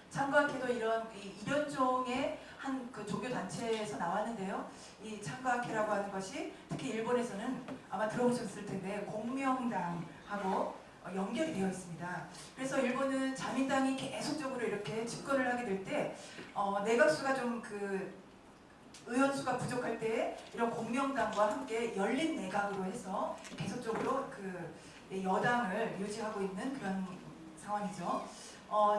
창과학회도 이런 일연종의 한 그 종교 단체에서 나왔는데요. 이 창과학회라고 하는 것이 특히 일본에서는 아마 들어보셨을 텐데 공명당하고 연결이 되어 있습니다. 그래서 일본은 자민당이 계속적으로 이렇게 집권을 하게 될 때 내각수가 좀 의원수가 부족할 때 이런 공명당과 함께 열린 내각으로 해서 계속적으로 여당을 유지하고 있는 그런 상황이죠.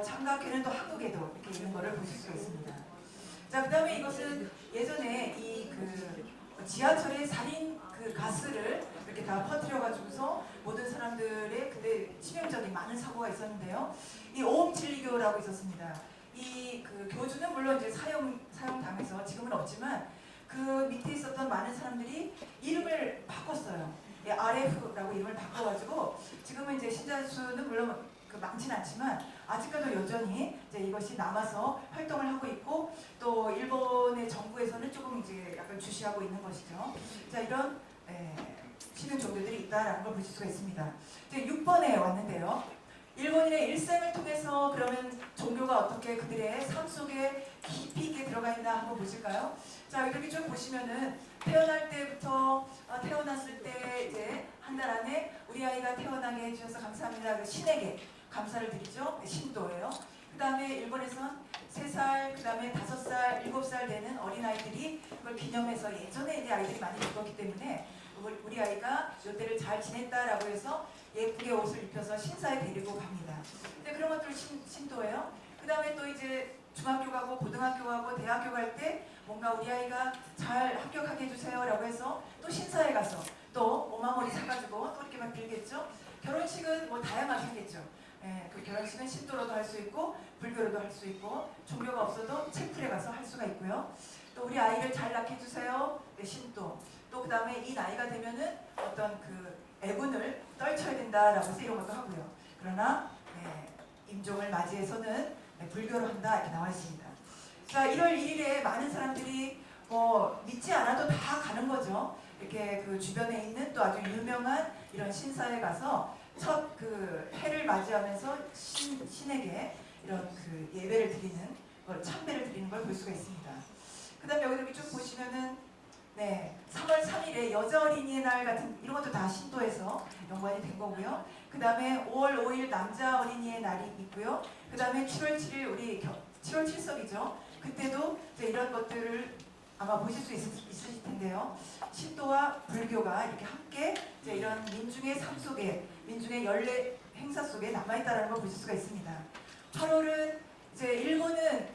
장각회는 또 한국에도 이렇게 이런 거를 보실 수가 있습니다. 자, 그다음에 이것은 예전에 지하철에 살인 가스를 이렇게 다 퍼뜨려 가지고서 모든 사람들의 그때 치명적인 많은 사고가 있었는데요. 이 오음진리교라고 있었습니다. 이 교주는 물론 이제 사형당해서 지금은 없지만 그 밑에 있었던 많은 사람들이 이름을 바꿨어요. RF라고 이름을 바꿔가지고 지금은 이제 신자 수는 물론 많지는 않지만 아직까지 여전히 이제 이것이 남아서 활동을 하고 있고 또 일본의 정부에서는 조금 이제 약간 주시하고 있는 것이죠. 자, 이런 신흥 종교들이 있다라는 걸 보실 수가 있습니다. 이제 6번에 왔는데요. 일본인의 일생을 통해서 그러면 종교가 어떻게 그들의 삶 속에 깊이 있게 들어가 있나 한번 보실까요? 자, 이렇게 쭉 보시면은 태어날 때부터 태어났을 때 이제 한 달 안에 우리 아이가 태어나게 해주셔서 감사합니다. 신에게 감사를 드리죠. 신도예요. 그 다음에 일본에선 3살, 그 다음에 5살, 7살 되는 어린아이들이 그걸 기념해서 예전에 이제 아이들이 많이 죽었기 때문에 우리 아이가 이때를 잘 지냈다라고 해서 예쁘게 옷을 입혀서 신사에 데리고 갑니다. 근데 그런 것들 신도예요. 그 다음에 또 이제 중학교 가고 고등학교 가고 대학교 갈 때 뭔가 우리 아이가 잘 합격하게 해주세요라고 해서 또 신사에 가서 또 오마모리 사가지고 또 이렇게 막 빌겠죠. 결혼식은 뭐 다양하겠죠. 그 결혼식은 신도로도 할 수 있고 불교로도 할 수 있고 종교가 없어도 채플에 가서 할 수가 있고요. 또 우리 아이를 잘 낳게 해주세요. 신도. 또 그 다음에 이 나이가 되면은 어떤 애군을 떨쳐야 된다라고 해서 이런 것도 하고요. 그러나 임종을 맞이해서는 불교로 한다 이렇게 나와 있습니다. 자, 1월 1일에 많은 사람들이 믿지 않아도 다 가는 거죠. 이렇게 주변에 있는 또 아주 유명한 이런 신사에 가서 첫 해를 맞이하면서 신에게 이런 예배를 드리는 걸, 참배를 드리는 걸 볼 수가 있습니다. 그 다음에 여기 이렇게 쭉 보시면은 3월 3일에 여자 어린이의 날 같은 이런 것도 다 신도에서 연관이 된 거고요. 그 다음에 5월 5일 남자 어린이의 날이 있고요. 그 다음에 7월 7일 우리 7월 7석이죠. 그때도 이제 이런 것들을 아마 보실 수 있으실 텐데요. 신도와 불교가 이렇게 함께 이제 이런 민중의 삶 속에, 민중의 연례 행사 속에 남아있다는 걸 보실 수가 있습니다. 8월은 이제 일본은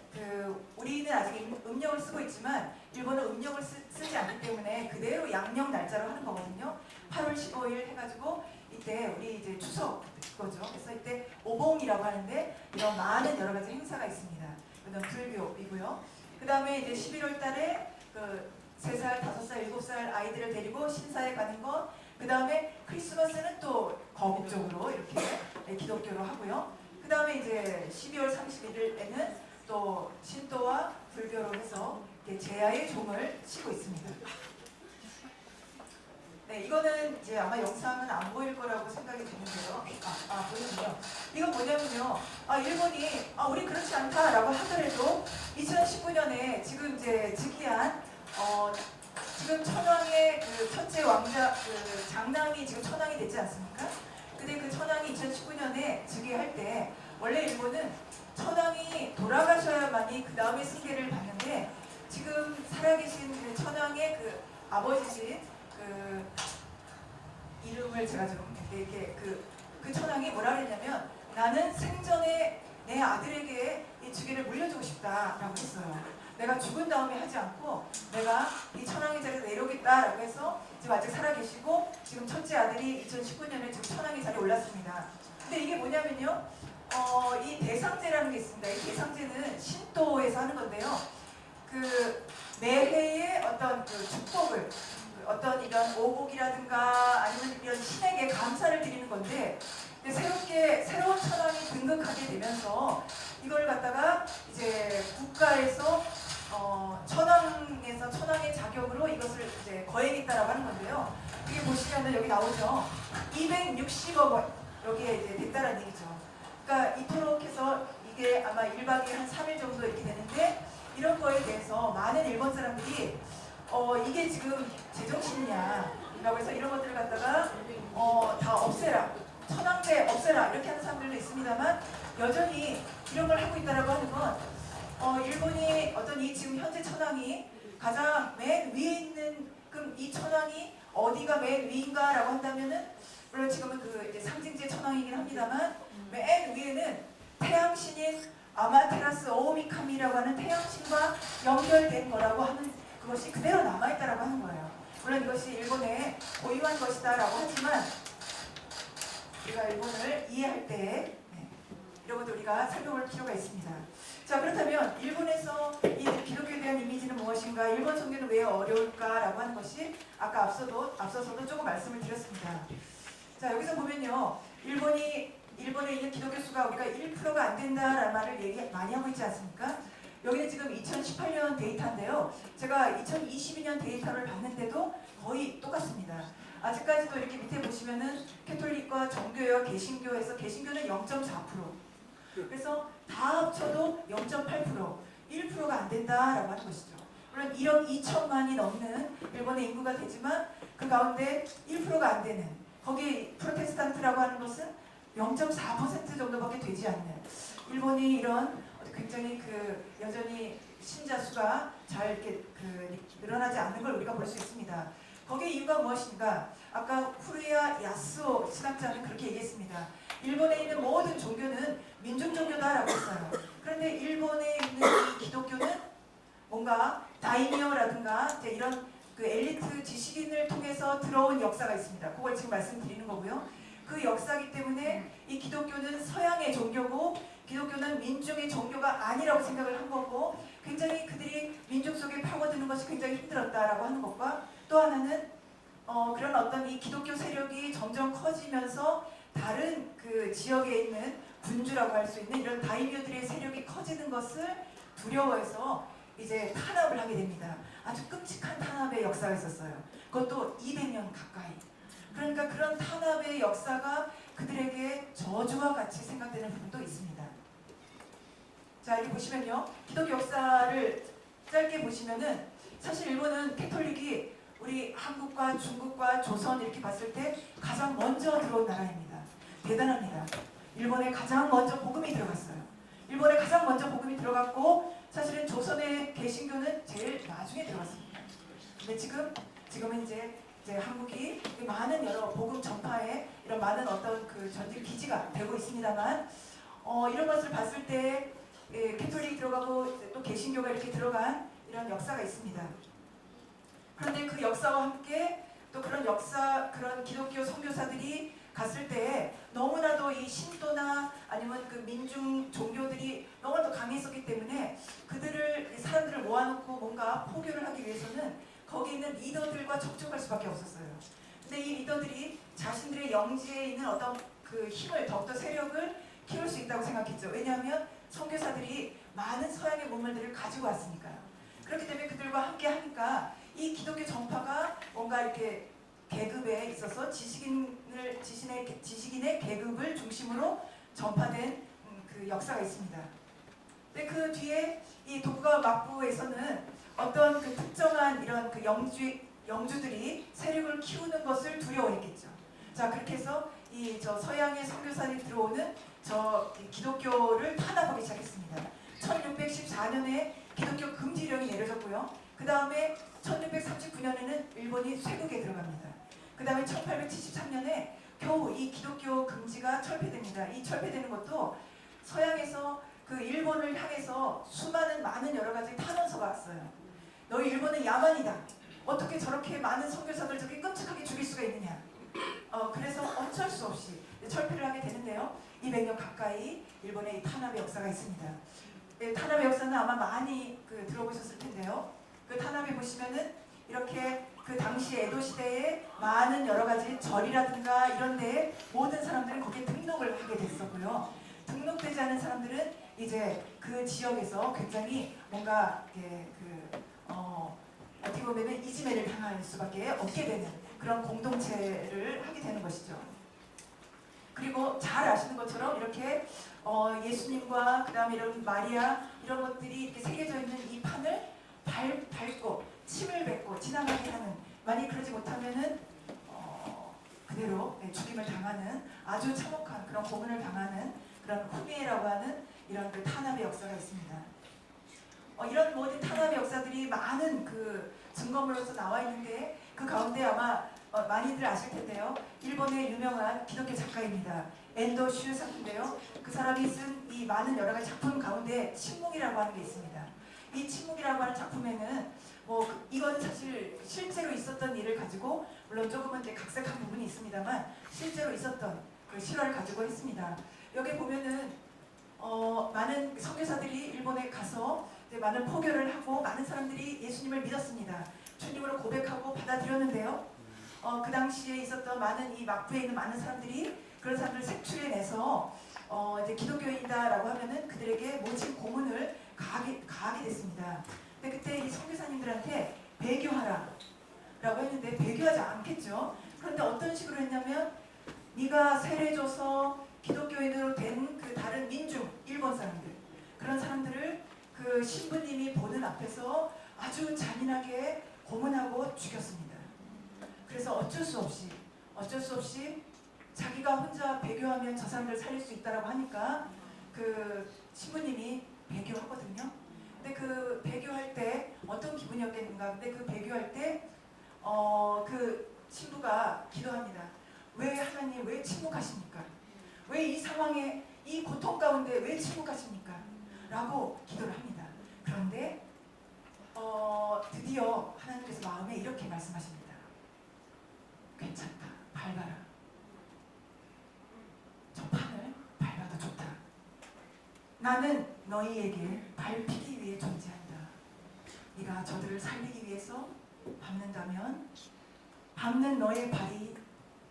우리는 아직 음력을 쓰고 있지만 일본은 음력을 쓰지 않기 때문에 그대로 양력 날짜로 하는 거거든요. 8월 15일 해가지고 이때 우리 이제 추석 거죠. 그래서 이때 오봉이라고 하는데 이런 많은 여러 가지 행사가 있습니다. 이건 불교이고요. 그 다음에 이제 11월 달에 3살, 5살, 7살 아이들을 데리고 신사에 가는 것. 그 다음에 크리스마스는 또 거국적으로 이렇게 기독교로 하고요. 그 다음에 이제 12월 31일에는 또 신도와 불교로 해서 제야의 종을 치고 있습니다. 이거는 이제 아마 영상은 안 보일 거라고 생각이 드는데요. 보이는데요. 이건 뭐냐면요. 일본이 우리 그렇지 않다라고 하더라도 2019년에 지금 이제 즉위한 지금 천황의 첫째 왕자 장남이 지금 천황이 됐지 않습니까? 근데 그 천황이 2019년에 즉위할 때 원래 일본은 천황이 돌아가셔야만이 그 다음에 승계를 받는데 지금 살아계신 천황의 아버지신 이름을 제가 좀 이렇게 그 천황이 뭐라 그랬냐면 나는 생전에 내 아들에게 이 주계를 물려주고 싶다라고 했어요. 내가 죽은 다음에 하지 않고 내가 이 천황의 자리에서 내려오겠다라고 해서 지금 아직 살아계시고 지금 첫째 아들이 2019년에 지금 천황의 자리에 올랐습니다. 근데 이게 뭐냐면요. 이 대상제라는 게 있습니다. 이 대상제는 신도에서 하는 건데요. 매해의 어떤 축복을 어떤 이런 오복이라든가 아니면 이런 신에게 감사를 드리는 건데 새로운 천황이 등극하게 되면서 이걸 갖다가 이제 국가에서 천황의 자격으로 이것을 이제 거행했다라고 하는 건데요. 이게 보시면은 여기 나오죠. 260억 원 여기에 이제 됐다라는 얘기죠. 그러니까 이토록 해서 이게 아마 1박에 한 3일 정도 이렇게 되는데 이런 거에 대해서 많은 일본 사람들이 이게 지금 제정신이냐 라고 해서 이런 것들을 갖다가 다 없애라. 천황 폐왕제 없애라 이렇게 하는 사람들도 있습니다만 여전히 이런 걸 하고 있다라고 하는 건 일본이 어떤 이 지금 현재 천황이 가장 맨 위에 있는 그럼 이 천황이 어디가 맨 위인가라고 한다면은 물론 지금은 그 이제 상징제 천황이긴 합니다만 맨 위에는 태양신인 아마테라스 오미카미라고 하는 태양신과 연결된 거라고 하는 그것이 그대로 남아있다라고 하는 거예요. 물론 이것이 일본의 고유한 것이다라고 하지만 우리가 일본을 이해할 때 이런 것도 우리가 살펴볼 필요가 있습니다. 자, 그렇다면 일본에서 이 기독교에 대한 이미지는 무엇인가, 일본 종교는 왜 어려울까라고 하는 것이 아까 앞서서도 조금 말씀을 드렸습니다. 자, 여기서 보면요, 일본에 있는 기독교 수가 우리가 1%가 안 된다라는 말을 많이 하고 있지 않습니까? 여기는 지금 2018년 데이터인데요. 제가 2022년 데이터를 봤는데도 거의 똑같습니다. 아직까지도 이렇게 밑에 보시면은 캐톨릭과 정교회와 개신교에서 개신교는 0.4%. 그래서 다 합쳐도 0.8%, 1%가 안 된다라고 하는 것이죠. 물론 1억 2천만이 넘는 일본의 인구가 되지만 그 가운데 1%가 안 되는 거기 프로테스탄트라고 하는 것은 0.4% 정도밖에 되지 않는 일본이 이런 굉장히 여전히 신자 수가 잘 이렇게 늘어나지 않는 걸 우리가 볼 수 있습니다. 거기에 이유가 무엇인가? 아까 후루야 야스오 신학자는 그렇게 얘기했습니다. 일본에 있는 모든 종교는 민중 종교다라고 했어요. 그런데 일본에 있는 이 기독교는 뭔가 다이미어라든가 이런 엘리트 지식인을 통해서 들어온 역사가 있습니다. 그걸 지금 말씀드리는 거고요. 그 역사이기 때문에 이 기독교는 서양의 종교고 기독교는 민중의 종교가 아니라고 생각을 한 거고 굉장히 그들이 민중 속에 파고드는 것이 굉장히 힘들었다라고 하는 것과 또 하나는 그런 어떤 이 기독교 세력이 점점 커지면서 다른 그 지역에 있는 군주라고 할 수 있는 이런 다이묘들의 세력이 커지는 것을 두려워해서 이제 탄압을 하게 됩니다. 아주 끔찍한 탄압의 역사가 있었어요. 그것도 200년 가까이. 그러니까 그런 탄압의 역사가 그들에게 저주와 같이 생각되는 부분도 있습니다. 자, 여기 보시면요. 기독교 역사를 짧게 보시면은 사실 일본은 캐톨릭이 우리 한국과 중국과 조선 이렇게 봤을 때 가장 먼저 들어온 나라입니다. 대단합니다. 일본에 가장 먼저 복음이 들어갔어요. 일본에 가장 먼저 복음이 들어갔고 사실은 조선의 개신교는 제일 나중에 들어갔습니다. 근데 지금은 이제 한국이 많은 여러 복음 전파에 이런 많은 어떤 그 전직 기지가 되고 있습니다만 이런 것을 봤을 때 캐톨릭이 들어가고 또 개신교가 이렇게 들어간 이런 역사가 있습니다. 그런데 그 역사와 함께 또 그런 기독교 선교사들이 갔을 때 너무나도 이 신도나 아니면 그 민중 종교들이 너무나도 강했었기 때문에 사람들을 모아놓고 뭔가 포교를 하기 위해서는 거기 있는 리더들과 접촉할 수밖에 없었어요. 근데 이 리더들이 자신들의 영지에 있는 어떤 그 힘을 더욱더 세력을 키울 수 있다고 생각했죠. 왜냐하면 선교사들이 많은 서양의 문물들을 가지고 왔으니까요. 그렇기 때문에 그들과 함께 하니까 이 기독교 전파가 뭔가 이렇게 계급에 있어서 지식인의 계급을 중심으로 전파된 그 역사가 있습니다. 근데 그 뒤에 이 도쿠가와 막부에서는 어떤 그 특정한 이런 그 영주들이 세력을 키우는 것을 두려워했겠죠. 자, 그렇게 해서 서양의 선교사들이 들어오는 기독교를 탄압하기 시작했습니다. 1614년에 기독교 금지령이 내려졌고요. 그 다음에 1639년에는 일본이 쇄국에 들어갑니다. 그 다음에 1873년에 겨우 이 기독교 금지가 철폐됩니다. 이 철폐되는 것도 서양에서 그 일본을 향해서 많은 여러 가지 탄원서가 왔어요. 너희 일본은 야만이다. 어떻게 저렇게 많은 선교사들 저렇게 끔찍하게 죽일 수가 있느냐. 그래서 어쩔 수 없이 철폐를 하게 되는데요. 200년 가까이 일본의 탄압의 역사가 있습니다. 탄압의 역사는 아마 많이 들어보셨을 텐데요. 그 탄압에 보시면은 이렇게 그 당시 에도 시대에 많은 여러 가지 절이라든가 이런 데에 모든 사람들은 거기에 등록을 하게 됐었고요. 등록되지 않은 사람들은 이제 그 지역에서 굉장히 뭔가 어떻게 보면 이지매를 당할 수밖에 없게 되는 그런 공동체를 하게 되는 것이죠. 그리고 잘 아시는 것처럼 이렇게 예수님과 그 다음에 이런 마리아 이런 것들이 이렇게 새겨져 있는 이 판을 밟고 침을 뱉고 지나가게 하는, 만약 그러지 못하면은 그대로 그대로 죽임을 당하는 아주 참혹한 그런 고문을 당하는 그런 후미에라고 하는 이런 그 탄압의 역사가 있습니다. 이런 모든 탄압의 역사들이 많은 그 증거물로서 나와 있는데 그 가운데 아마 많이들 아실 텐데요. 일본의 유명한 기독교 작가입니다. 엔도 슈사쿠인데요. 그 사람이 쓴 이 많은 여러 가지 작품 가운데 침묵이라고 하는 게 있습니다. 이 침묵이라고 하는 작품에는 이건 사실 실제로 있었던 일을 가지고 물론 조금은 이제 각색한 부분이 있습니다만 실제로 있었던 그 실화를 가지고 했습니다. 여기 보면은 많은 선교사들이 일본에 가서 이제 많은 포교를 하고 많은 사람들이 예수님을 믿었습니다. 주님으로 고백하고 받아들였는데요. 그 당시에 있었던 많은 이 막부에 있는 많은 사람들이 그런 사람들을 색출해내서 이제 기독교인이다라고 하면은 그들에게 모진 고문을 가하게 됐습니다. 근데 그때 이 선교사님들한테 배교하라라고 했는데 배교하지 않겠죠. 그런데 어떤 식으로 했냐면 네가 세례줘서 기독교인으로 된 그 다른 민중 일본 사람들 그런 사람들을 그 신부님이 보는 앞에서 아주 잔인하게 고문하고 죽였습니다. 그래서 어쩔 수 없이 자기가 혼자 배교하면 저 사람들 살릴 수 있다라고 하니까 그 신부님이 배교하거든요. 근데 그 배교할 때 어떤 기분이었겠는가? 근데 그 배교할 때 그 신부가 기도합니다. 왜 하나님 왜 침묵하십니까? 왜 이 상황에 이 고통 가운데 왜 침묵하십니까? 라고 기도를 합니다. 그런데 드디어 하나님께서 마음에 이렇게 말씀하십니다. 괜찮다. 밟아라. 저 판을 밟아도 좋다. 나는 너희에게 밟히기 위해 존재한다. 네가 저들을 살리기 위해서 밟는다면 밟는 너의 발이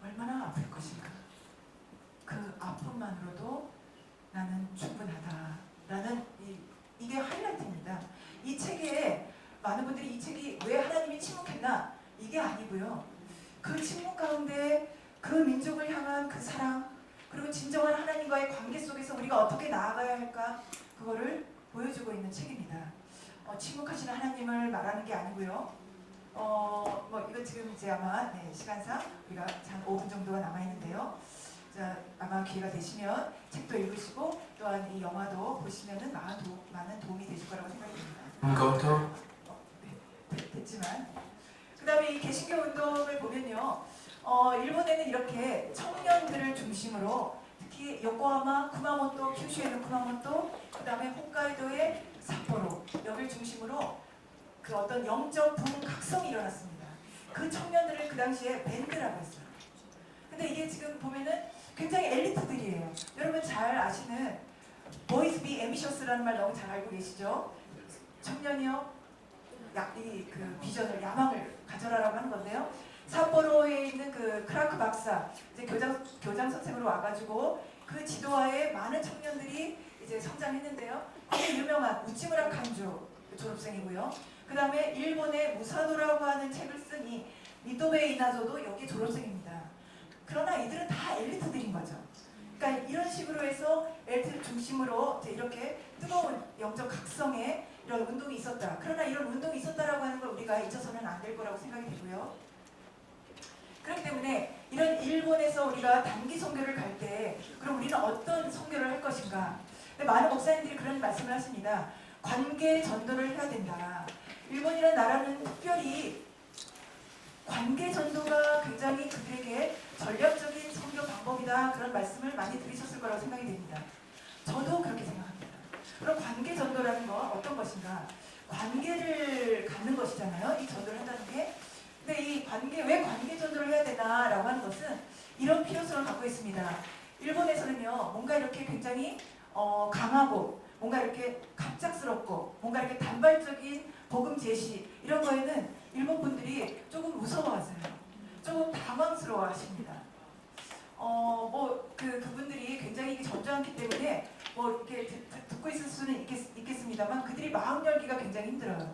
얼마나 아플 것인가. 그 아픔만으로도 나는 충분하다라는 이게 하이라이트입니다. 이 책에 많은 분들이 이 책이 왜 하나님이 침묵했나 이게 아니고요. 그 침묵 가운데 그 민족을 향한 그 사랑 그리고 진정한 하나님과의 관계 속에서 우리가 어떻게 나아가야 할까 그거를 보여주고 있는 책입니다. 침묵하시는 하나님을 말하는 게 아니고요. 이거 지금 이제 아마 시간상 우리가 한 5분 정도가 남아 있는데요. 자, 아마 기회가 되시면 책도 읽으시고 또한 이 영화도 보시면은 많은 도움이 되실 거라고 생각이 듭니다. 됐지만 그 다음에 이 개신교 운동을 보면요. 일본에는 이렇게 청년들을 중심으로 특히 요코하마, 쿠마모토, 큐슈에 있는 쿠마모토, 그 다음에 홋카이도의 삿포로 여기를 중심으로 그 어떤 영적 부흥각성이 일어났습니다. 그 청년들을 그 당시에 밴드라고 했어요. 근데 이게 지금 보면은 굉장히 엘리트들이에요. 여러분 잘 아시는 Boys Be Ambitious라는 말 너무 잘 알고 계시죠? 청년이요. 그 비전을 야망을 가져라라고 하는 건데요. 삿포로에 있는 그 크라크 박사 이제 교장 선생으로 와가지고 그 지도하에 많은 청년들이 이제 성장했는데요. 거기 유명한 우치무라 칸주 졸업생이고요. 그 다음에 일본의 무사도라고 하는 책을 쓴 이 미토베 이나조도 여기 졸업생입니다. 그러나 이들은 다 엘리트들인 거죠. 그러니까 이런 식으로 해서 엘리트를 중심으로 이렇게 뜨거운 영적 각성의 이런 운동이 있었다. 그러나 이런 운동이 있었다라고 하는 걸 우리가 잊어서는 안 될 거라고 생각이 되고요. 그렇기 때문에 이런 일본에서 우리가 단기 선교를 갈 때 그럼 우리는 어떤 선교를 할 것인가? 많은 목사님들이 그런 말씀을 하십니다. 관계 전도를 해야 된다. 일본이라는 나라는 특별히 관계 전도가 굉장히 그들에게 전략적인 선교 방법이다. 그런 말씀을 많이 들으셨을 거라고 생각이 됩니다. 저도 그렇게 생각합니다. 그럼 관계 전도라는 건 어떤 것인가? 관계를 갖는 것이잖아요. 이 전도를 한다는 게. 근데 이 왜 관계 전도를 해야 되나라고 하는 것은 이런 필요성을 갖고 있습니다. 일본에서는요, 뭔가 이렇게 굉장히 강하고 뭔가 이렇게 갑작스럽고 뭔가 이렇게 단발적인 복음 제시 이런 거에는 일본 분들이 조금 무서워하세요. 조금 당황스러워 하십니다. 그분들이 굉장히 점잖기 때문에 이렇게 듣고 있을 수는 있겠습니다만 그들이 마음 열기가 굉장히 힘들어요.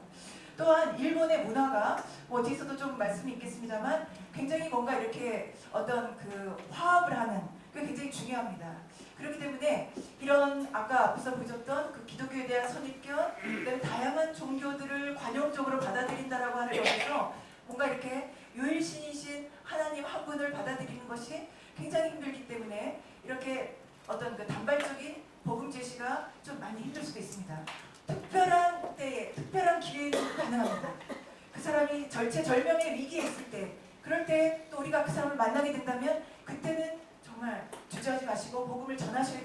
또한 일본의 문화가 뒤에서도 좀 말씀이 있겠습니다만 굉장히 뭔가 이렇게 어떤 그 화합을 하는 그게 굉장히 중요합니다. 그렇기 때문에 이런 아까 앞에서 보셨던 그 기독교에 대한 선입견, 그다음에 다양한 종교들을 관용적으로 받아들인다라고 하는 것에서 뭔가 이렇게 유일신이신 하나님 한 분을 받아들이는 것이 것이 굉장히 힘들기 때문에 이렇게 어떤 그 단발적인 복음 제시가 좀 많이 힘들 수도 있습니다. 특별한 때에 특별한 기회는 가능합니다. 그 사람이 절체절명의 위기에 있을 때, 그럴 때 또 우리가 그 사람을 만나게 된다면 그때는 정말 주저하지 마시고 복음을 전하셔야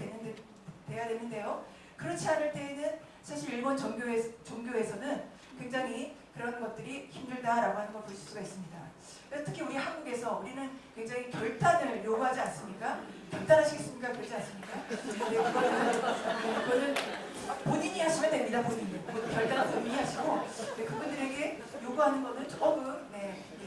돼야 되는데요. 그렇지 않을 때에는 사실 일본 종교에서는 굉장히 그런 것들이 힘들다라고 하는 걸 보실 수가 있습니다. 특히 우리 한국에서 우리는 굉장히 결단을 요구하지 않습니까? 결단하시겠습니까? 그렇지 않습니까? 그거는 본인이 하시면 됩니다. 본인이. 결단은 본인이 하시고 그분들에게 요구하는 거는 조금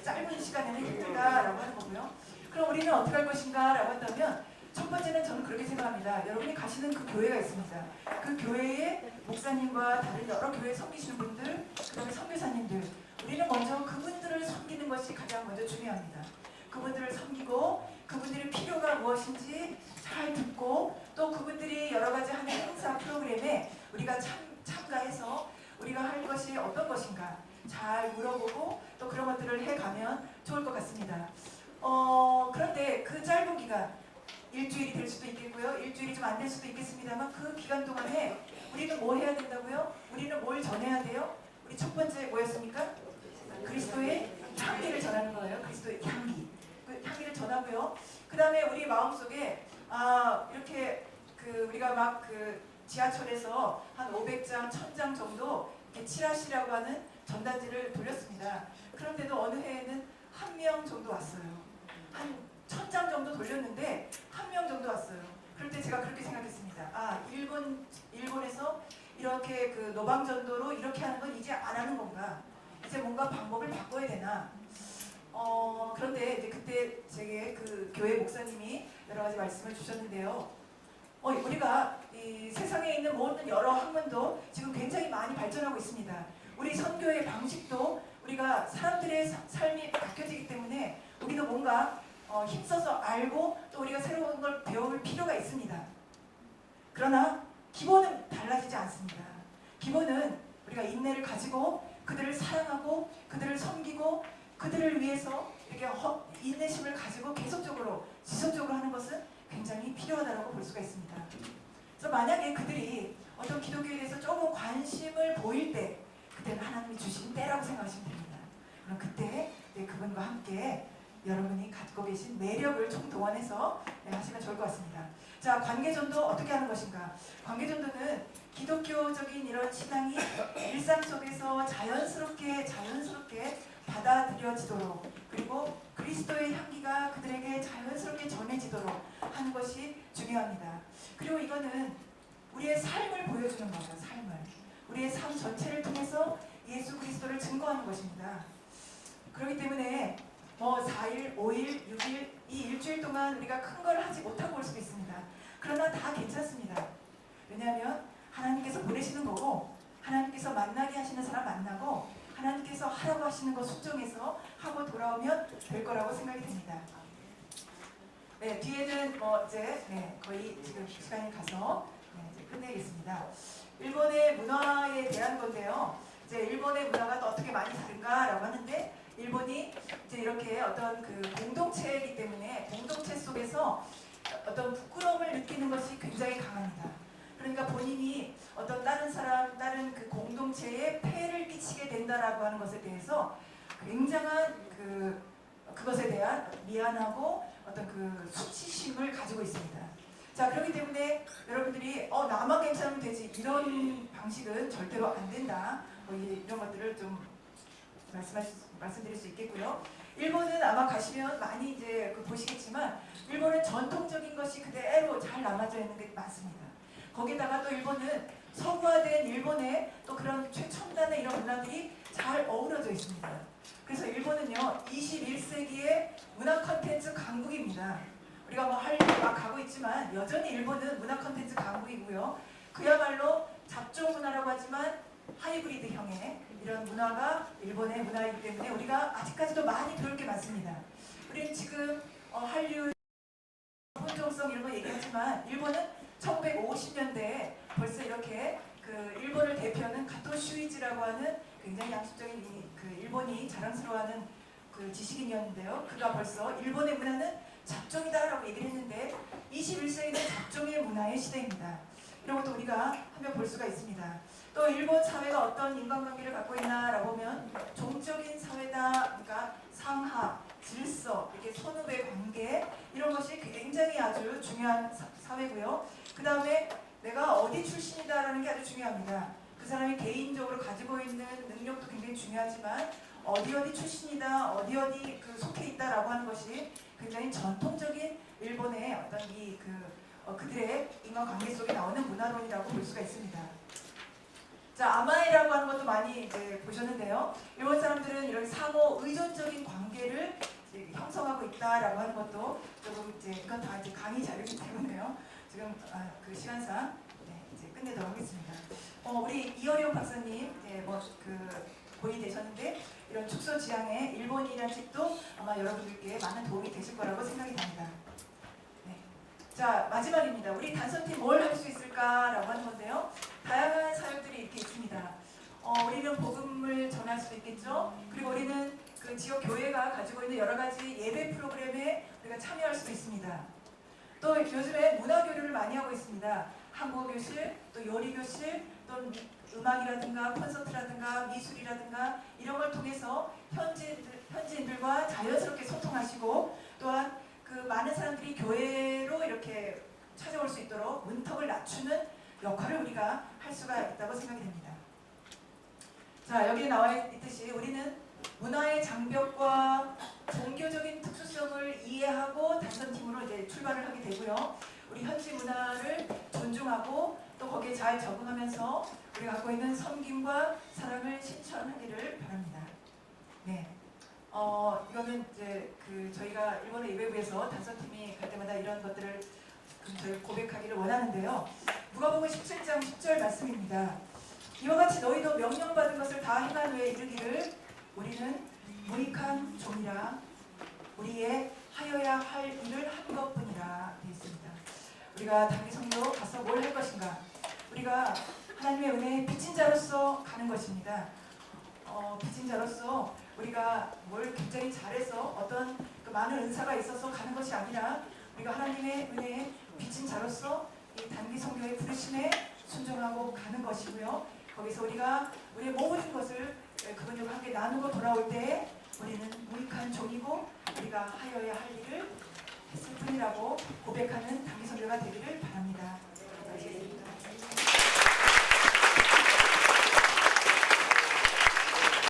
짧은 시간에는 힘들다라고 하는 거고요. 그럼 우리는 어떻게 할 것인가 라고 한다면 첫 번째는 저는 그렇게 생각합니다. 여러분이 가시는 그 교회가 있습니다. 그 교회의 목사님과 다른 여러 교회에 섬기시는 분들, 그 다음에 선교사님들, 우리는 먼저 그분들을 섬기는 것이 가장 먼저 중요합니다. 그분들을 섬기고 그분들의 필요가 무엇인지 잘 듣고 또 그분들이 여러 가지 하는 행사 프로그램에 우리가 참가해서 우리가 할 것이 어떤 것인가 잘 물어보고 또 그런 것들을 해가면 좋을 것 같습니다. 그런데 그 짧은 기간, 일주일이 될 수도 있겠고요. 일주일이 좀 안 될 수도 있겠습니다만 그 기간 동안에 우리는 뭐 해야 된다고요? 우리는 뭘 전해야 돼요? 우리 첫 번째 뭐였습니까? 그리스도의 향기를 전하는 거예요. 그리스도의 향기. 그 향기를 전하고요. 그 다음에 우리 마음속에 이렇게 우리가 막 지하철에서 한 500장, 1000장 정도 이렇게 칠하시라고 하는 전단지를 돌렸습니다. 그런데도 어느 해에는 1명 정도 왔어요. 한 1000장 정도 돌렸는데 1명 정도 왔어요. 그럴 때 제가 그렇게 생각했습니다. 일본에서 이렇게 노방전도로 이렇게 하는 건 이제 안 하는 건가? 이제 뭔가 방법을 바꿔야 되나? 그런데 이제 그때 제게 그 교회 목사님이 여러 가지 말씀을 주셨는데요. 우리가 이 세상에 있는 모든 여러 학문도 지금 굉장히 많이 발전하고 있습니다. 우리 선교의 방식도 우리가 사람들의 삶이 바뀌어지기 때문에 우리도 뭔가 힘써서 알고 또 우리가 새로운 걸 배울 필요가 있습니다. 그러나 기본은 달라지지 않습니다. 기본은 우리가 인내를 가지고 그들을 사랑하고 그들을 섬기고 그들을 위해서 이렇게 인내심을 가지고 계속적으로 지속적으로 하는 것은 굉장히 필요하다고 볼 수가 있습니다. 그래서 만약에 그들이 어떤 기독교에 대해서 조금 관심을 보일 때 그때는 하나님이 주신 때라고 생각하시면 됩니다. 그럼 그때 그분과 함께 여러분이 갖고 계신 매력을 총동원해서 하시면 좋을 것 같습니다. 자, 관계전도 어떻게 하는 것인가? 관계전도는 기독교적인 이런 신앙이 일상 속에서 자연스럽게 받아들여지도록 그리고 그리스도의 향기가 그들에게 자연스럽게 전해지도록 하는 것이 중요합니다. 그리고 이거는 우리의 삶을 보여주는 거죠. 삶을. 우리의 삶 전체를 통해서 예수 그리스도를 증거하는 것입니다. 그렇기 때문에 4일, 5일, 6일 이 일주일 동안 우리가 큰 걸 하지 못하고 올 수도 있습니다. 그러나 다 괜찮습니다. 왜냐하면 하나님께서 보내시는 거고 하나님께서 만나게 하시는 사람 만나고 하나님께서 하라고 하시는 거 순종해서 하고 돌아오면 될 거라고 생각이 됩니다. 네, 뒤에는 이제 거의 지금 시간이 가서 이제 끝내겠습니다. 일본의 문화에 대한 건데요. 이제 일본의 문화가 또 어떻게 많이 다른가라고 하는데 일본이 이제 이렇게 어떤 공동체이기 때문에 공동체 속에서 어떤 부끄러움을 느끼는 것이 굉장히 강합니다. 그러니까 본인이 어떤 다른 공동체에 폐해를 끼치게 된다라고 하는 것에 대해서 굉장한 그것에 대한 미안하고 어떤 수치심을 가지고 있습니다. 자, 그렇기 때문에 여러분들이 나만 괜찮으면 되지 이런 방식은 절대로 안 된다. 이런 것들을 좀 말씀드릴 수 있겠고요. 일본은 아마 가시면 많이 이제 보시겠지만 일본은 전통적인 것이 그대로 잘 남아져 있는 게 많습니다. 거기다가 또 일본은 서구화된 일본의 또 그런 최첨단의 이런 문화들이 잘 어우러져 있습니다. 그래서 일본은요 21세기의 문화 콘텐츠 강국입니다. 우리가 한류에 막 가고 있지만 여전히 일본은 문화 콘텐츠 강국이고요. 그야말로 잡종 문화라고 하지만 하이브리드형의 이런 문화가 일본의 문화이기 때문에 우리가 아직까지도 많이 배울 게 많습니다. 우리는 지금 한류 혼종성 이런 거 얘기하지만 일본은 1950년대에 벌써 이렇게 일본을 대표하는 가토 슈이지라고 하는 굉장히 양식적인 일본이 자랑스러워하는 지식인이었는데요. 그가 벌써 일본의 문화는 잡종이 시대라고 얘기를 했는데 21세기는 작종의 문화의 시대입니다. 이런 것도 우리가 한번 볼 수가 있습니다. 또 일본 사회가 어떤 인간관계를 갖고 있나라고 보면 종적인 사회다. 그러니까 상하, 질서, 이렇게 선후배 관계 이런 것이 굉장히 아주 중요한 사회고요. 그 다음에 내가 어디 출신이다라는 게 아주 중요합니다. 그 사람이 개인적으로 가지고 있는 능력도 굉장히 중요하지만 어디 출신이다, 어디 그 속해 있다라고 하는 것이 굉장히 전통적인 일본의 어떤 그들의 인간관계 속에 나오는 문화론이라고 볼 수가 있습니다. 자, 아마이라고 하는 것도 많이 이제 보셨는데요. 일본 사람들은 이런 상호 의존적인 관계를 이제 형성하고 있다라고 하는 것도 조금 이제 이건 다 이제 강의 자료이기 때문에요. 지금 그 시간상 이제 끝내도록 하겠습니다. 우리 이어령 박사님 본이 되셨는데 이런 축소 지향의 일본이라는 책도 아마 여러분들께 많은 도움이 되실 거라고 생각이 됩니다. 네. 자, 마지막입니다. 우리 단선팀 뭘 할 수 있을까라고 하는 건데요. 다양한 사역들이 이렇게 있습니다. 우리는 복음을 전할 수도 있겠죠. 그리고 우리는 그 지역 교회가 가지고 있는 여러 가지 예배 프로그램에 우리가 참여할 수도 있습니다. 또 요즘에 문화 교류를 많이 하고 있습니다. 한국어 교실, 또 요리 교실, 또 음악이라든가 콘서트라든가 미술이라든가 이런 걸 통해서 현지인들과 자연스럽게 소통하시고 또한 그 많은 사람들이 교회로 이렇게 찾아올 수 있도록 문턱을 낮추는 역할을 우리가 할 수가 있다고 생각이 됩니다. 자, 여기에 나와 있듯이 우리는 문화의 장벽과 종교적인 특수성을 이해하고 단선팀으로 이제 출발을 하게 되고요. 우리 현지 문화를 존중하고 또 거기에 잘 적응하면서 우리가 갖고 있는 섬김과 사랑을 실천하기를 바랍니다. 네. 이거는 이제 저희가 일본의 예배부에서 단선팀이 갈 때마다 이런 것들을 저희 고백하기를 원하는데요. 누가복음 17장 10절 말씀입니다. 이와 같이 너희도 명령받은 것을 다 행한 후에 이르기를 우리는 무익한 종이라 우리의 하여야 할 일을 한 것뿐이라 되어 있습니다. 우리가 단기 성도 가서 뭘 할 것인가? 우리가 하나님의 은혜의 빚진 자로서 가는 것입니다. 빚진 자로서 우리가 뭘 굉장히 잘해서 어떤 그 많은 은사가 있어서 가는 것이 아니라 우리가 하나님의 은혜의 빚진 자로서 이 단기 성도의 부르심에 순종하고 가는 것이고요. 거기서 우리가 우리의 모든 것을 그분들과 함께 나누고 돌아올 때 우리는 무익한 종이고 우리가 하여야 할 일을 했을 뿐이라고 고백하는 단기 성도가 되기를 바랍니다.